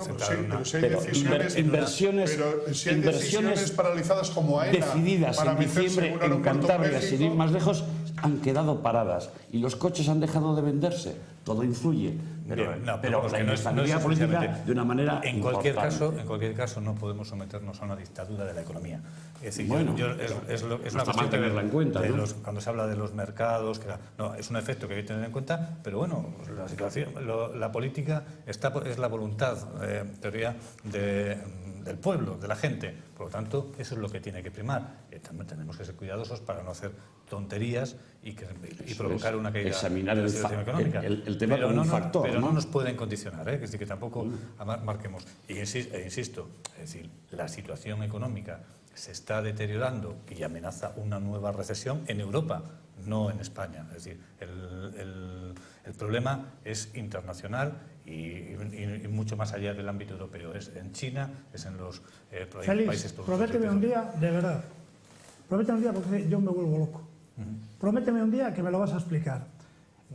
inversiones paralizadas como AENA, decididas en diciembre en Cantabria, sin ir más lejos, han quedado paradas y los coches han dejado de venderse. Todo influye, pero la inestabilidad política de una manera en cualquier caso no podemos someternos a una dictadura de la economía. Es decir, es una cuestión de tenerla en cuenta, ¿no? Cuando se habla de los mercados, es un efecto que hay que tener en cuenta, pero bueno, la situación, la política es la voluntad, teoría del pueblo, de la gente. Por lo tanto, eso es lo que tiene que primar. También tenemos que ser cuidadosos para no hacer tonterías y provocar una caída examinar de la situación económica. El tema como un factor. Pero no nos pueden condicionar, es decir, que tampoco marquemos. Insisto, es decir, la situación económica se está deteriorando y amenaza una nueva recesión en Europa, no en España. Es decir, el problema es internacional y mucho más allá del ámbito europeo. Es en China, es en los países productores. Prométeme un día, de verdad. Prométeme un día porque yo me vuelvo loco. Prométeme un día que me lo vas a explicar.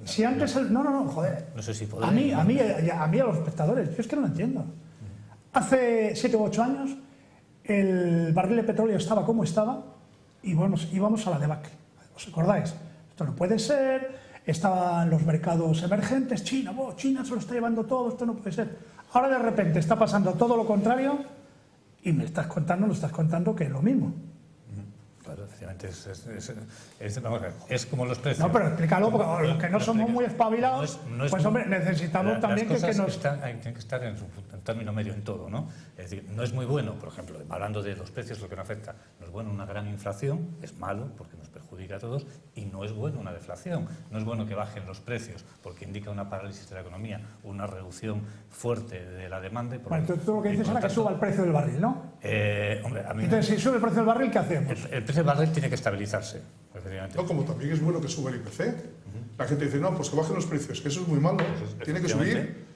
Si antes joder. No sé si podré. A mí a los espectadores, yo es que no lo entiendo. Hace 7 u 8 años el barril de petróleo estaba como estaba y íbamos a la debacle. ¿Os acordáis? Esto no puede ser, estaban los mercados emergentes, China se lo está llevando todo, esto no puede ser. Ahora de repente está pasando todo lo contrario y nos estás contando que es lo mismo. Claro, efectivamente, es como los precios. No, pero explícalo, porque los que no somos muy espabilados, pues hombre, necesitamos también que nos... Tienen que estar en término medio en todo, ¿no? Es decir, no es muy bueno, por ejemplo, hablando de los precios, lo que nos afecta, no es bueno una gran inflación, es malo porque nos perjudica a todos, y no es bueno una deflación, no es bueno que bajen los precios, porque indica una parálisis de la economía, una reducción fuerte de la demanda. Bueno, tú lo que dices es que suba el precio del barril, ¿no? Hombre, a mí entonces, si sube el precio del barril, ¿qué hacemos? El precio del barril tiene que estabilizarse, efectivamente. No, como también es bueno que suba el IPC. La gente dice, no, pues que bajen los precios, que eso es muy malo, tiene que subir.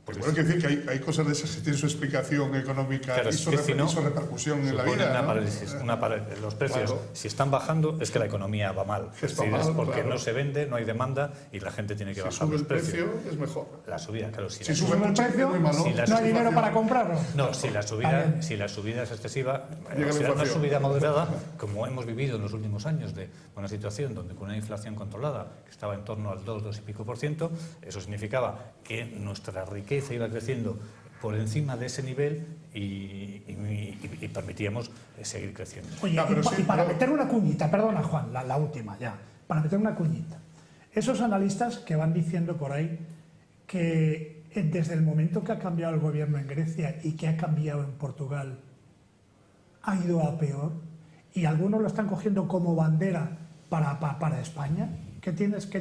Pues bueno, quiere decir que hay cosas de esas que tienen su explicación económica, claro, y su repercusión en la vida. Una ¿no? parálisis, los precios, claro, si están bajando es que la economía va mal. Es decir, es porque claro, no se vende, no hay demanda y la gente tiene que bajar los precios. Si sube el precio es mejor. La subida, claro. Si sube el precio, es muy malo. No hay dinero para comprarlo. No, si la subida es excesiva, será una subida moderada, como hemos vivido en los últimos años, de una situación donde con una inflación controlada, que estaba en torno al 2 y pico %, eso significaba que nuestra riqueza iba creciendo por encima de ese nivel y permitíamos seguir creciendo. Oye, y para meter una cuñita, perdona Juan, la última ya, para meter una cuñita, esos analistas que van diciendo por ahí que desde el momento que ha cambiado el gobierno en Grecia y que ha cambiado en Portugal, ha ido a peor, y algunos lo están cogiendo como bandera para España, ¿qué tenéis que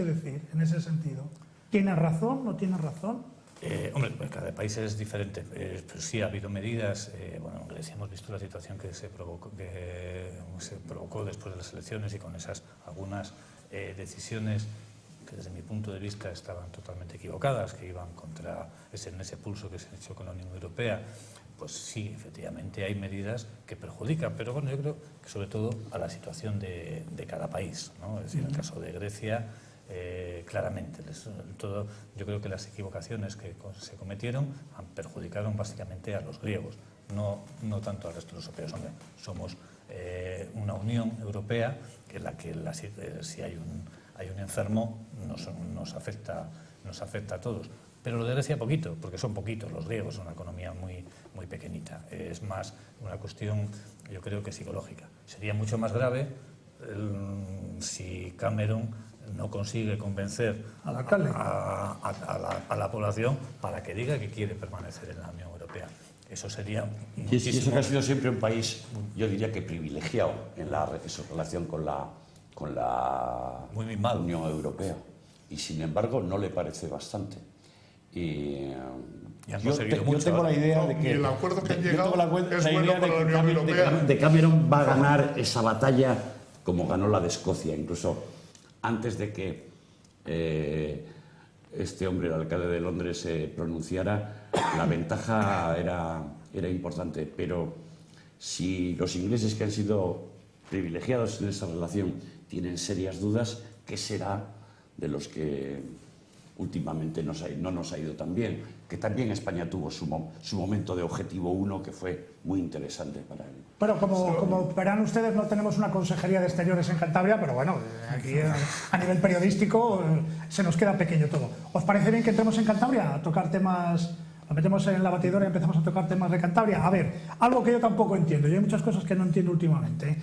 decir en ese sentido? ¿Tienes razón? ¿No tienes razón? Hombre, cada país es diferente, pero sí ha habido medidas. Bueno, en Grecia hemos visto la situación que se provocó después de las elecciones y con esas algunas decisiones que desde mi punto de vista estaban totalmente equivocadas, que iban contra ese pulso que se ha hecho con la Unión Europea. Pues sí, efectivamente hay medidas que perjudican, pero bueno, yo creo que sobre todo a la situación de cada país, ¿no? Es decir, en el caso de Grecia, claramente, yo creo que las equivocaciones que se cometieron perjudicaron básicamente a los griegos, no tanto al resto de los europeos. Hombre, somos una Unión Europea en la que si hay un enfermo nos afecta a todos. Pero lo de Grecia poquito, porque son poquitos los griegos, son una economía muy pequeñita. Es más una cuestión, yo creo que psicológica. Sería mucho más grave si Cameron no consigue convencer al alcalde, a la población para que diga que quiere permanecer en la Unión Europea. Eso sería muchísimo. Y eso que ha sido siempre un país, yo diría que privilegiado en su relación con la Unión Europea. Y sin embargo no le parece bastante. Y yo tengo la idea de que el acuerdo que han llegado es bueno para la Unión Europea. De Cameron va a ganar esa batalla como ganó la de Escocia, incluso antes de que este hombre, el alcalde de Londres, se pronunciara. La ventaja era importante, pero si los ingleses, que han sido privilegiados en esa relación, tienen serias dudas, ¿qué será de los que últimamente no nos ha ido tan bien? Que también España tuvo su momento de objetivo 1 que fue muy interesante para él. Pero como verán ustedes, no tenemos una consejería de exteriores en Cantabria, pero bueno, aquí a nivel periodístico se nos queda pequeño todo. ¿Os parece bien que entremos en Cantabria a tocar temas? Lo metemos en la batidora y empezamos a tocar temas de Cantabria. A ver, algo que yo tampoco entiendo, y hay muchas cosas que no entiendo últimamente.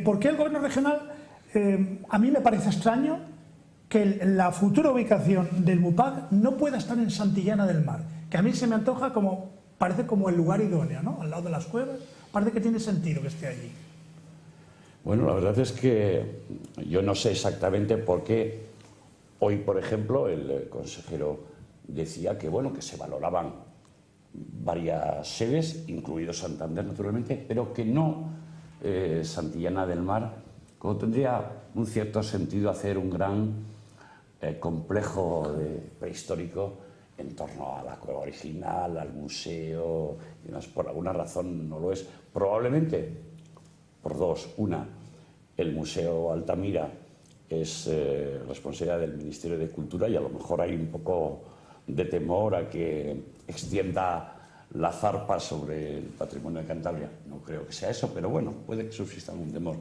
¿Por qué el gobierno regional, a mí me parece extraño que la futura ubicación del MUPAC no pueda estar en Santillana del Mar? Que a mí se me antoja parece como el lugar idóneo, ¿no? Al lado de las cuevas, parece que tiene sentido que esté allí. Bueno, la verdad es que yo no sé exactamente por qué hoy, por ejemplo, el consejero decía que, bueno, que se valoraban varias sedes, incluido Santander, naturalmente, pero que no Santillana del Mar, como tendría un cierto sentido hacer un gran complejo prehistórico en torno a la cueva original, al museo y demás. Por alguna razón no lo es. Probablemente por dos. Una, el Museo Altamira es responsabilidad del Ministerio de Cultura y a lo mejor hay un poco de temor a que extienda la zarpa sobre el patrimonio de Cantabria. No creo que sea eso, pero bueno, puede que subsista algún temor.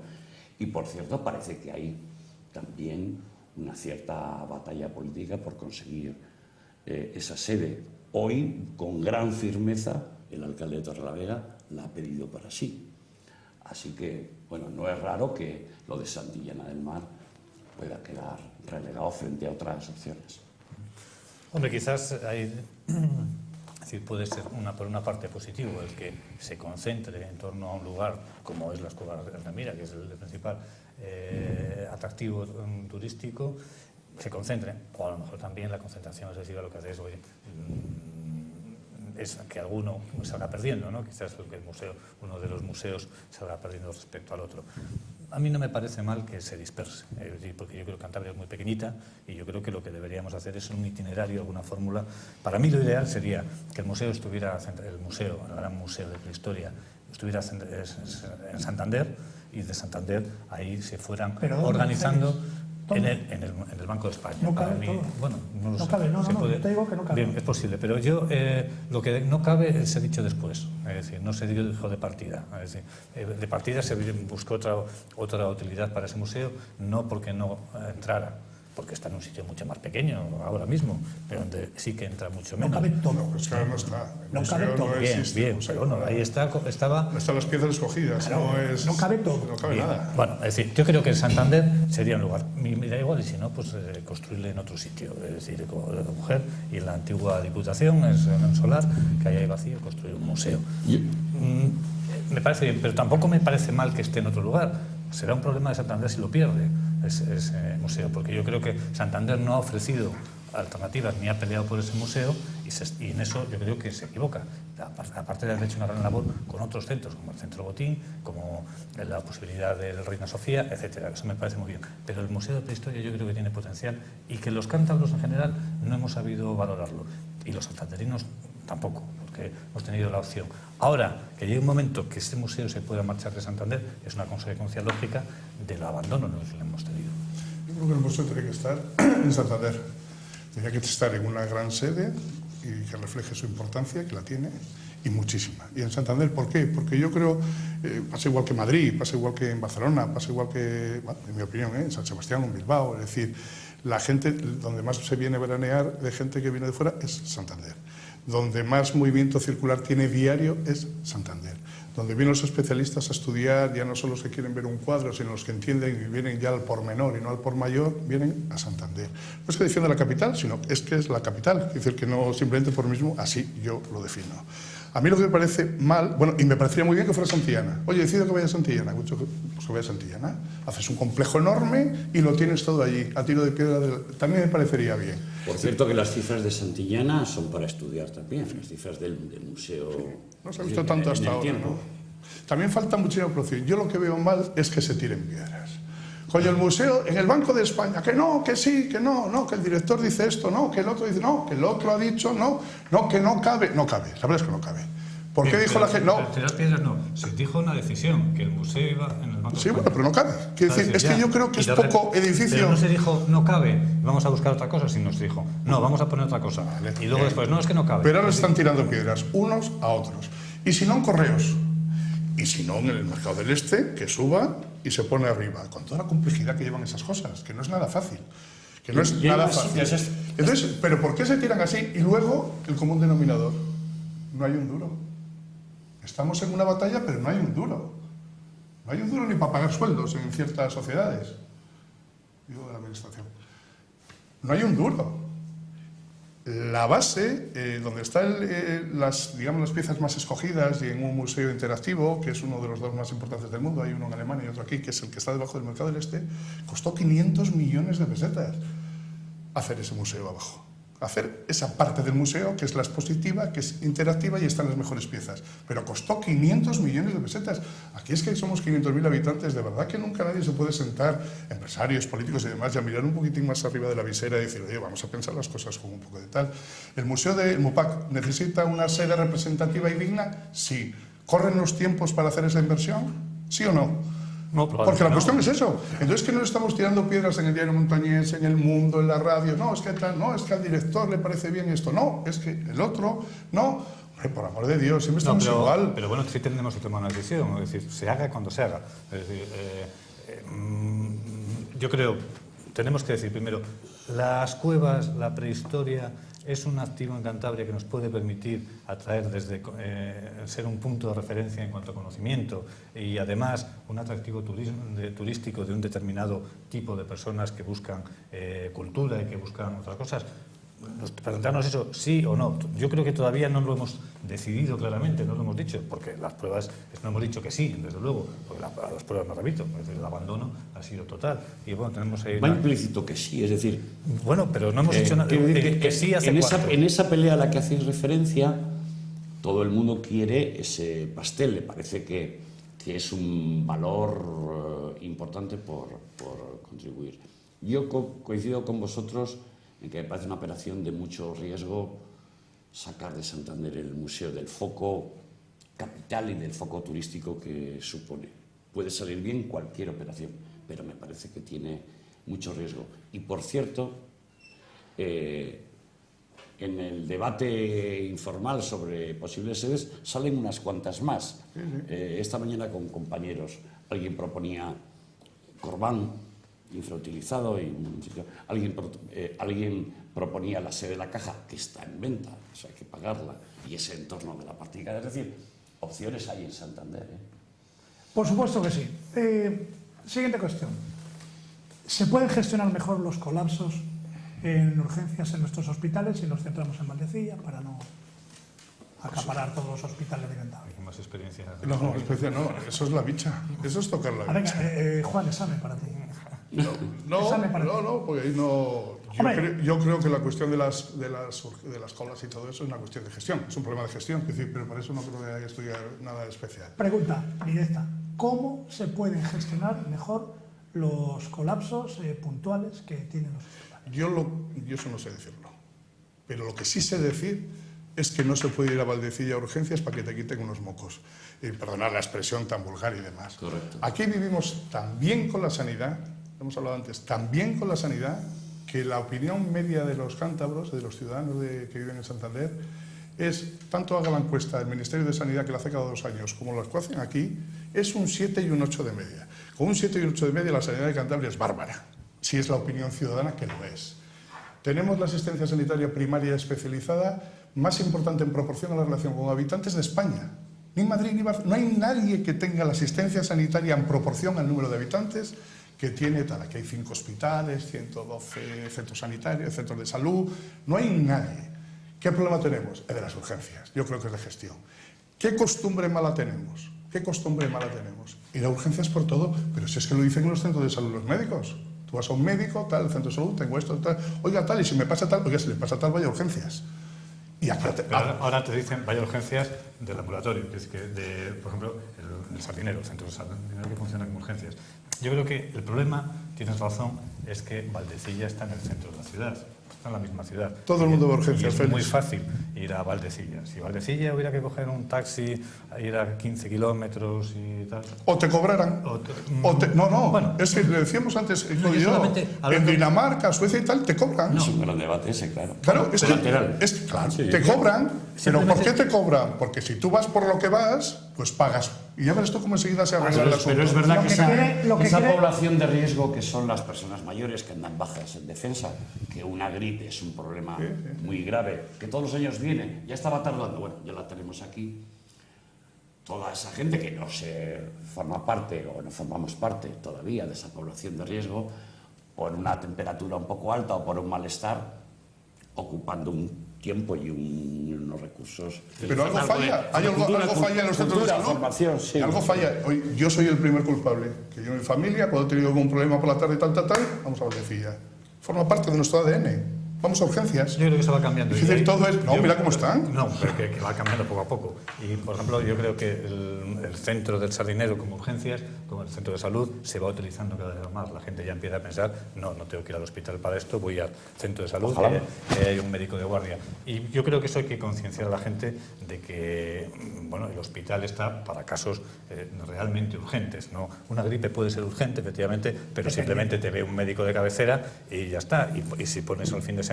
Y por cierto, parece que hay también una cierta batalla política por conseguir esa sede. Hoy, con gran firmeza, el alcalde de Torrelavega la ha pedido para sí. Así que, bueno, no es raro que lo de Santillana del Mar pueda quedar relegado frente a otras opciones. Hombre, quizás hay, es decir, puede ser por una parte positivo el que se concentre en torno a un lugar como es las Cuevas de Altamira, que es el principal atractivo turístico, se concentre, o a lo mejor también la concentración excesiva lo que hace es, oye, es que alguno salga perdiendo, ¿no? Quizás el museo, uno de los museos salga perdiendo respecto al otro. a mí no me parece mal que se disperse, porque yo creo que Cantabria es muy pequeñita y yo creo que lo que deberíamos hacer es un itinerario, alguna fórmula. Para mí lo ideal sería que el museo estuviera, el gran museo de prehistoria, estuviera en Santander, y de Santander ahí se fueran organizando en el Banco de España. No cabe todo. Bueno, no lo sé. Cabe, no, te digo que no cabe. Bien, es posible, pero yo lo que no cabe se ha dicho después, es decir, no se dijo de partida. Es decir, de partida se buscó otra utilidad para ese museo, no porque no entrara, porque está en un sitio mucho más pequeño ahora mismo, pero donde sí que entra mucho menos. No cabe todo. No, pues claro, no está. No cabe todo. Bien, pero bueno, ahí estaba... Están las piezas escogidas, claro, no cabe todo. No cabe nada. Bueno, es decir, yo creo que Santander sería un lugar, me da igual, y si no, pues construirle en otro sitio, es decir, como la mujer, y en la antigua Diputación, en Solar, que haya ahí vacío, construir un museo. Me parece bien, pero tampoco me parece mal que esté en otro lugar. Será un problema de Santander si lo pierde ese museo, porque yo creo que Santander no ha ofrecido alternativas ni ha peleado por ese museo y en eso yo creo que se equivoca. Aparte de haber hecho una gran labor con otros centros, como el Centro Botín, como la posibilidad del Reina Sofía, etcétera. Eso me parece muy bien. Pero el Museo de Prehistoria yo creo que tiene potencial y que los cántabros en general no hemos sabido valorarlo. Y los santanderinos tampoco, porque hemos tenido la opción. Ahora, que llegue un momento que este museo se pueda marchar de Santander, es una consecuencia lógica del abandono en el que hemos tenido. Yo creo que el museo tiene que estar en Santander. Tiene que estar en una gran sede y que refleje su importancia, que la tiene, y muchísima. Y en Santander, ¿por qué? Porque yo creo, pasa igual que en Madrid, pasa igual que en Barcelona, pasa igual que, bueno, en mi opinión, en San Sebastián o en Bilbao. Es decir, la gente, donde más se viene a veranear de gente que viene de fuera es Santander. Donde más movimiento circular tiene diario es Santander. Donde vienen los especialistas a estudiar, ya no son los que quieren ver un cuadro, sino los que entienden y vienen ya al por menor y no al por mayor, vienen a Santander. No es que defienda la capital, sino es que es la capital. Es decir, que no simplemente por mismo, así yo lo defino. A mí lo que me parece mal, bueno, y me parecería muy bien que fuera Santillana. Oye, decido que vaya a Santillana. Pues que vaya a Santillana. Haces un complejo enorme y lo tienes todo allí, a tiro de piedra. También me parecería bien. Por cierto, que las cifras de Santillana son para estudiar también, las cifras del museo. No se ha visto tanto hasta ahora, ¿no? También falta muchísima producción. Yo lo que veo mal es que se tiren piedras. Coño, el museo, en el Banco de España, que no, que sí, que no, que el director dice esto, no, que el otro dice no, que el otro ha dicho no, que no cabe. No cabe, la verdad es que no cabe. ¿Por qué dijo la gente? No. Tirar piedras no. Se dijo una decisión, que el museo iba en el Banco de España. Sí, bueno, pero no cabe. Quiero decir, es que yo creo que es poco edificio. Pero no se dijo, no cabe, vamos a buscar otra cosa, sino se dijo, no, vamos a poner otra cosa. Y luego después, no, es que no cabe. Pero ahora están tirando piedras, unos a otros. Y si no, en Correos. Y si no, en el Mercado del Este, que suba y se pone arriba, con toda la complejidad que llevan esas cosas, que no es nada fácil. Que no es nada fácil. Entonces, ¿pero por qué se tiran así? Y luego, el común denominador, no hay un duro. Estamos en una batalla, pero no hay un duro. No hay un duro ni para pagar sueldos en ciertas sociedades. Digo, de la administración. No hay un duro. La base, donde están las piezas más escogidas y en un museo interactivo, que es uno de los dos más importantes del mundo, hay uno en Alemania y otro aquí, que es el que está debajo del Mercado del Este, costó 500 millones de pesetas hacer ese museo abajo. Hacer esa parte del museo, que es la expositiva, que es interactiva y están las mejores piezas. Pero costó 500 millones de pesetas. Aquí es que somos 500.000 habitantes, de verdad que nunca nadie se puede sentar, empresarios, políticos y demás, y a mirar un poquitín más arriba de la visera y decir, oye, vamos a pensar las cosas con un poco de tal. ¿El museo del MUPAC necesita una sede representativa y digna? Sí. ¿Corren los tiempos para hacer esa inversión? ¿Sí o no? No, porque la cuestión es eso. Entonces, que no estamos tirando piedras en el Diario Montañés, en El Mundo, en la radio. No, es que tal, no, es que al director le parece bien esto. No, es que el otro, no. Hombre, por amor de Dios, siempre estamos igual. Pero bueno, sí tenemos que tomar una decisión. Es decir, se haga cuando se haga. Es decir, yo creo, tenemos que decir primero, las cuevas, la prehistoria, es un activo en Cantabria que nos puede permitir atraer desde ser un punto de referencia en cuanto a conocimiento y además un atractivo turístico de un determinado tipo de personas que buscan cultura y que buscan otras cosas. Preguntarnos eso, sí o no. Yo creo que todavía no lo hemos decidido claramente, no lo hemos dicho, porque las pruebas no hemos dicho que sí, desde luego, porque las pruebas, me repito, el abandono ha sido total. Y bueno, tenemos ahí va implícito que sí, es decir... Bueno, pero no hemos dicho nada, que sí hace en esa pelea a la que hacéis referencia, todo el mundo quiere ese pastel, le parece que que es un valor importante por contribuir. Yo coincido con vosotros en que me parece una operación de mucho riesgo sacar de Santander el museo del foco capital y del foco turístico que supone. Puede salir bien cualquier operación, pero me parece que tiene mucho riesgo. Y por cierto, en el debate informal sobre posibles sedes salen unas cuantas más. Esta mañana con compañeros alguien proponía Corbán, infrautilizado, y alguien proponía la sede de la Caja, que está en venta, o sea, hay que pagarla, y ese entorno de la Partida. Es decir, opciones hay en Santander. Por supuesto que sí. Siguiente cuestión. ¿Se pueden gestionar mejor los colapsos en urgencias en nuestros hospitales si nos centramos en Valdecilla para no acaparar todos los hospitales de Cantabria? Hay más experiencia. No, eso es la bicha. Eso es tocar la bicha. Venga, Juan, examen para ti. No, porque ahí no. Yo creo que la cuestión de las colas y todo eso es una cuestión de gestión, es un problema de gestión, es decir, pero por eso no creo que haya que estudiar nada especial. Pregunta directa. ¿Cómo se pueden gestionar mejor los colapsos puntuales que tienen los hospitales? Yo eso no sé decirlo, pero lo que sí sé decir es que no se puede ir a Valdecilla a urgencias para que te quiten unos mocos. Perdonad la expresión tan vulgar y demás. Correcto. Aquí vivimos tan bien con la sanidad, hemos hablado antes, tan bien con la sanidad, que la opinión media de los cántabros, de los ciudadanos que viven en Santander, es, tanto haga la encuesta del Ministerio de Sanidad, que la hace cada 2 años, como las que hacen aquí, es un 7 y un 8 de media. Con un 7 y un 8 de media la sanidad de Cantabria es bárbara, si es la opinión ciudadana, que lo es. Tenemos la asistencia sanitaria primaria especializada más importante en proporción a la relación con habitantes de España. Ni Madrid ni Barcelona. No hay nadie que tenga la asistencia sanitaria en proporción al número de habitantes que tiene tal. Aquí hay 5 hospitales, 112 centros sanitarios, centros de salud. No hay nadie. ¿Qué problema tenemos? El de las urgencias. Yo creo que es de gestión. ¿Qué costumbre mala tenemos? ¿Qué costumbre mala tenemos? Ir a urgencias por todo, pero si es que lo dicen en los centros de salud los médicos. Tú vas a un médico, tal, centro de salud, tengo esto, tal. Oiga, tal, y si me pasa tal, oiga, si le pasa tal, vaya a urgencias. Y aquí ahora te dicen, vaya urgencias del ambulatorio, es que por ejemplo, el Sardinero, el centro de Sardinero que funciona como urgencias. Yo creo que el problema, tienes razón, es que Valdecilla está en el centro de la ciudad, está en la misma ciudad. Todo el mundo va a urgencias, es Félix. muy fácil ir a Valdecilla. Si Valdecilla hubiera que coger un taxi, ir a 15 kilómetros y tal... O te cobraran. Bueno, es que le decíamos antes, en Dinamarca, Suecia y tal, te cobran. Es un gran debate ese, claro. Claro, es que claro, Sí. te cobran, pero ¿por qué te cobran? Porque si tú vas por lo que vas, pues pagas. Y ya verás tú cómo enseguida se arregla el asunto. Pero es verdad que esa quiere- población de riesgo, que son las personas mayores que andan bajas en defensa, que una gripe es un problema muy grave, que todos los años viene, ya estaba tardando, bueno, ya la tenemos aquí. Toda esa gente que no se forma parte o no formamos parte todavía de esa población de riesgo, por una temperatura un poco alta o por un malestar, ocupando un tiempo y unos recursos. Pero algo falla, algo falla en los centros de salud. Formación, sí. Algo falla. Hoy, yo soy el primer culpable. Que yo en mi familia, cuando he tenido algún problema por la tarde, tal, vamos a Valdecilla. Forma parte de nuestro ADN. Vamos a urgencias. Yo creo que se va cambiando. Es decir, todo es... No, mira cómo están. No, pero que va cambiando poco a poco. Y, por ejemplo, yo creo que el centro del Sardinero como urgencias, como el centro de salud, se va utilizando cada vez más. La gente ya empieza a pensar, no tengo que ir al hospital para esto, voy al centro de salud, que hay un médico de guardia. Y yo creo que eso hay que concienciar a la gente de que, bueno, el hospital está para casos realmente urgentes, ¿no? Una gripe puede ser urgente, efectivamente, pero simplemente te ve un médico de cabecera y ya está. Y si pones el fin de semana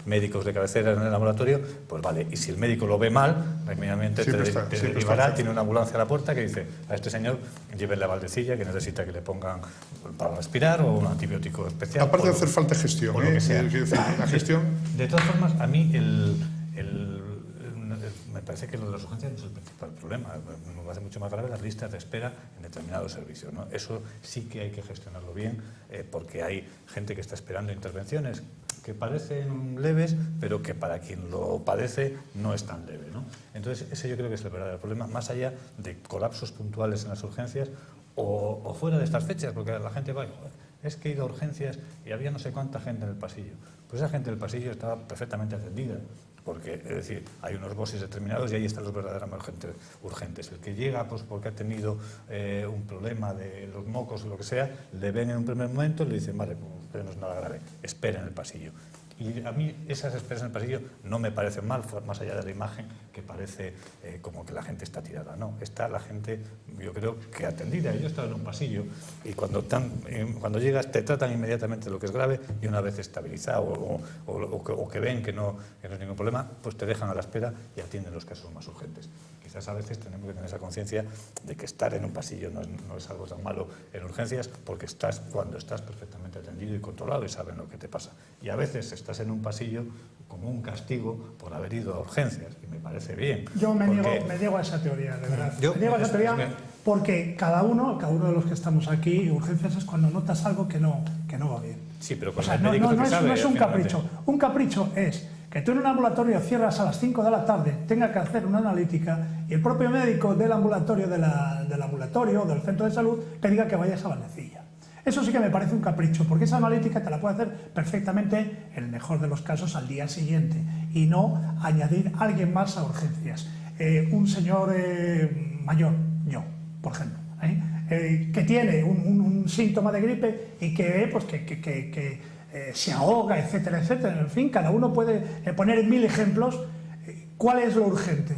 médicos de cabecera en el laboratorio, pues vale. Y si el médico lo ve mal, inmediatamente te derivará, tiene una ambulancia a la puerta que dice, a este señor llévenle a Valdecilla, que necesita que le pongan para respirar o un antibiótico especial. Aparte de hacer falta gestión, por lo que sea. La gestión... De todas formas, a mí me parece que lo de las urgencias no es el principal problema. Me parece mucho más grave las listas de espera en determinados servicios, ¿no? Eso sí que hay que gestionarlo bien, porque hay gente que está esperando intervenciones que parecen leves, pero que para quien lo padece no es tan leve, ¿no? Entonces, ese yo creo que es el verdadero problema, más allá de colapsos puntuales en las urgencias o fuera de estas fechas, porque la gente va y, joder, es que he ido a urgencias y había no sé cuánta gente en el pasillo. Pues esa gente del pasillo estaba perfectamente atendida, porque, es decir, hay unos BOSIs determinados y ahí están los verdaderamente urgentes. El que llega pues porque ha tenido un problema de los mocos o lo que sea, le ven en un primer momento y le dicen, vale, pero no es nada grave, espera en el pasillo. Y a mí esas esperas en el pasillo no me parecen mal, más allá de la imagen que parece como que la gente está tirada. No, está la gente, yo creo que atendida. Yo he estado en un pasillo y cuando llegas te tratan inmediatamente lo que es grave y una vez estabilizado o que ven que no es ningún problema, pues te dejan a la espera y atienden los casos más urgentes. Quizás a veces tenemos que tener esa conciencia de que estar en un pasillo no es algo tan malo en urgencias, porque cuando estás perfectamente atendido y controlado y saben lo que te pasa. Y a veces estás en un pasillo como un castigo por haber ido a urgencias, y me parece bien. Yo me niego a esa teoría, de verdad. Me niego a esa teoría porque cada uno de los que estamos aquí, urgencias es cuando notas algo que no va bien. Sí, pero con o sea, el médico no sabe, es un capricho. Un capricho es que tú en un ambulatorio cierras a las 5 de la tarde, tenga que hacer una analítica y el propio médico del ambulatorio, del centro de salud, te diga que vayas a Vallecilla. Eso sí que me parece un capricho, porque esa analítica te la puede hacer perfectamente, en el mejor de los casos, al día siguiente, y no añadir a alguien más a urgencias. Un señor mayor, yo, por ejemplo, que tiene un síntoma de gripe y que ve pues, que se ahoga, etcétera, etcétera. En fin, cada uno puede poner 1000 ejemplos. ¿Cuál es lo urgente?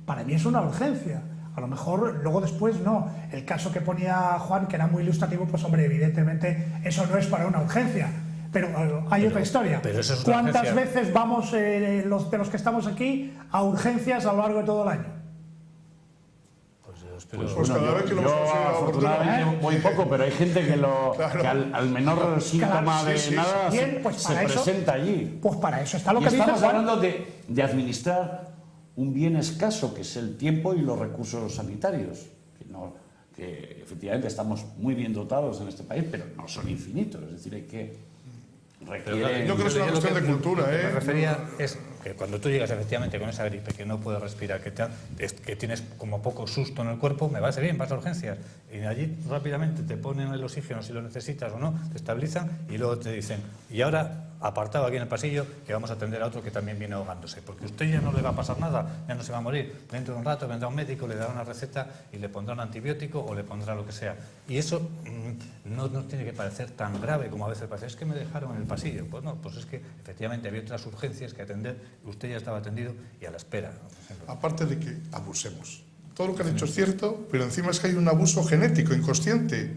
Para mí es una urgencia. A lo mejor luego después no. El caso que ponía Juan, que era muy ilustrativo, pues hombre, evidentemente eso no es para una urgencia. Pero hay otra historia. Pero eso es ¿Cuántas veces vamos de los que estamos aquí a urgencias a lo largo de todo el año? Pues cada vez que lo hemos yo conseguido afortunadamente muy poco, pero hay gente que, que al menor síntoma de nada Bien, pues se presenta allí. Pues para eso está lo y que dice estamos Juan. hablando de administrar un bien escaso, que es el tiempo y los recursos sanitarios, que efectivamente estamos muy bien dotados en este país, pero no son infinitos, es decir, hay que requiere... Yo creo que es una cuestión de cultura, Lo que me refería es que cuando tú llegas efectivamente con esa gripe, que no puedes respirar, que tienes como poco susto en el cuerpo, me parece bien, vas a urgencias. Y allí rápidamente te ponen el oxígeno si lo necesitas o no, te estabilizan y luego te dicen, y ahora apartado aquí en el pasillo, que vamos a atender a otro que también viene ahogándose, porque a usted ya no le va a pasar nada, ya no se va a morir. Dentro de un rato vendrá un médico, le dará una receta y le pondrá un antibiótico o le pondrá lo que sea. Y eso no nos tiene que parecer tan grave como a veces parece. Es que me dejaron en el pasillo. Pues no, pues es que efectivamente había otras urgencias que atender, usted ya estaba atendido y a la espera. Aparte de que abusemos. Todo lo que has dicho es cierto, pero encima es que hay un abuso genético, inconsciente,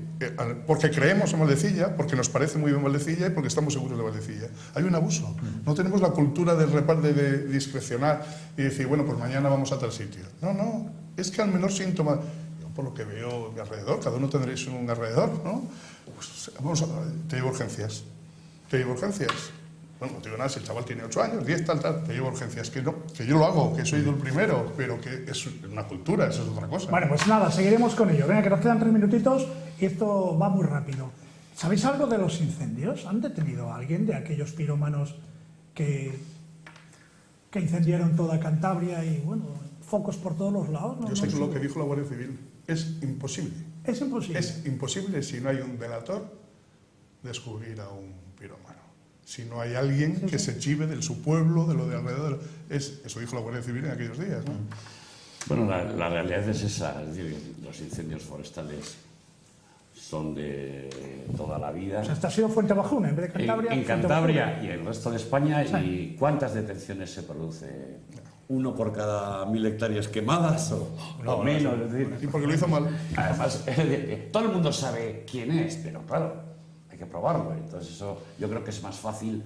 porque creemos en Vallecilla, porque nos parece muy bien Vallecilla y porque estamos seguros de Vallecilla. Hay un abuso. No tenemos la cultura del reparto de discrecionar y decir, bueno, pues mañana vamos a tal sitio. No, es que al menor síntoma, yo por lo que veo a mi alrededor, cada uno tendréis un alrededor, ¿no? Pues vamos a, te llevo urgencias. Bueno, no te digo nada, si el chaval tiene 8 años, 10, tal, te llevo urgencias. Que no, que yo lo hago, que soy el primero, pero que es una cultura, eso es otra cosa. Bueno, pues nada, seguiremos con ello. Venga, que nos quedan 3 minutitos y esto va muy rápido. ¿Sabéis algo de los incendios? ¿Han detenido a alguien de aquellos pirómanos que incendiaron toda Cantabria y, bueno, focos por todos los lados? Yo sé que lo que dijo la Guardia Civil es imposible. Es imposible. Es imposible, si no hay un delator, descubrir a un pirómano. Si no hay alguien que se chive de su pueblo, de lo de alrededor. Eso dijo la Guardia Civil en aquellos días, ¿no? Bueno, la realidad es esa, es decir, los incendios forestales son de toda la vida. O sea, esta ha sido Fuentebajuna, en vez de Cantabria. En Cantabria y el resto de España. Sí. ¿Y cuántas detenciones se produce? ¿1 por cada 1000 hectáreas quemadas o menos? Es decir, y porque lo hizo mal. Además, todo el mundo sabe quién es, pero claro, hay que probarlo. Entonces eso yo creo que es más fácil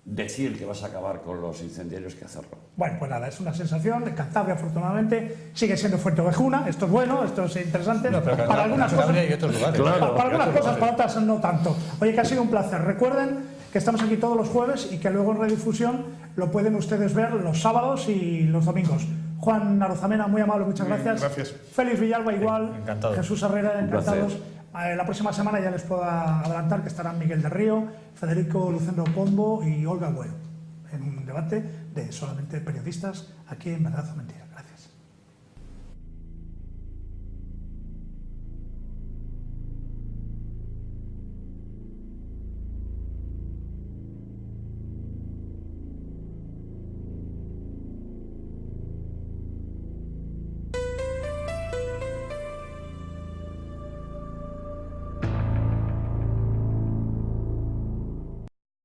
decir que vas a acabar con los incendiarios que hacerlo. Bueno, pues nada, es una sensación. De Cantabria, afortunadamente, sigue siendo Fuentevejuna. Esto es bueno, esto es interesante. No, pero para algunas cosas, hay otros lugares. Claro, para algunas cosas, para otras no tanto. Oye, que ha sido un placer. Recuerden que estamos aquí todos los jueves y que luego en redifusión lo pueden ustedes ver los sábados y los domingos. Juan Arozamena, muy amable, muchas gracias. Gracias. Félix Villalba, igual. Encantado. Jesús Herrera, encantados. La próxima semana ya les puedo adelantar que estarán Miguel del Río, Federico Lucendo Pombo y Olga Güero en un debate de solamente periodistas aquí en Verdad o Mentira.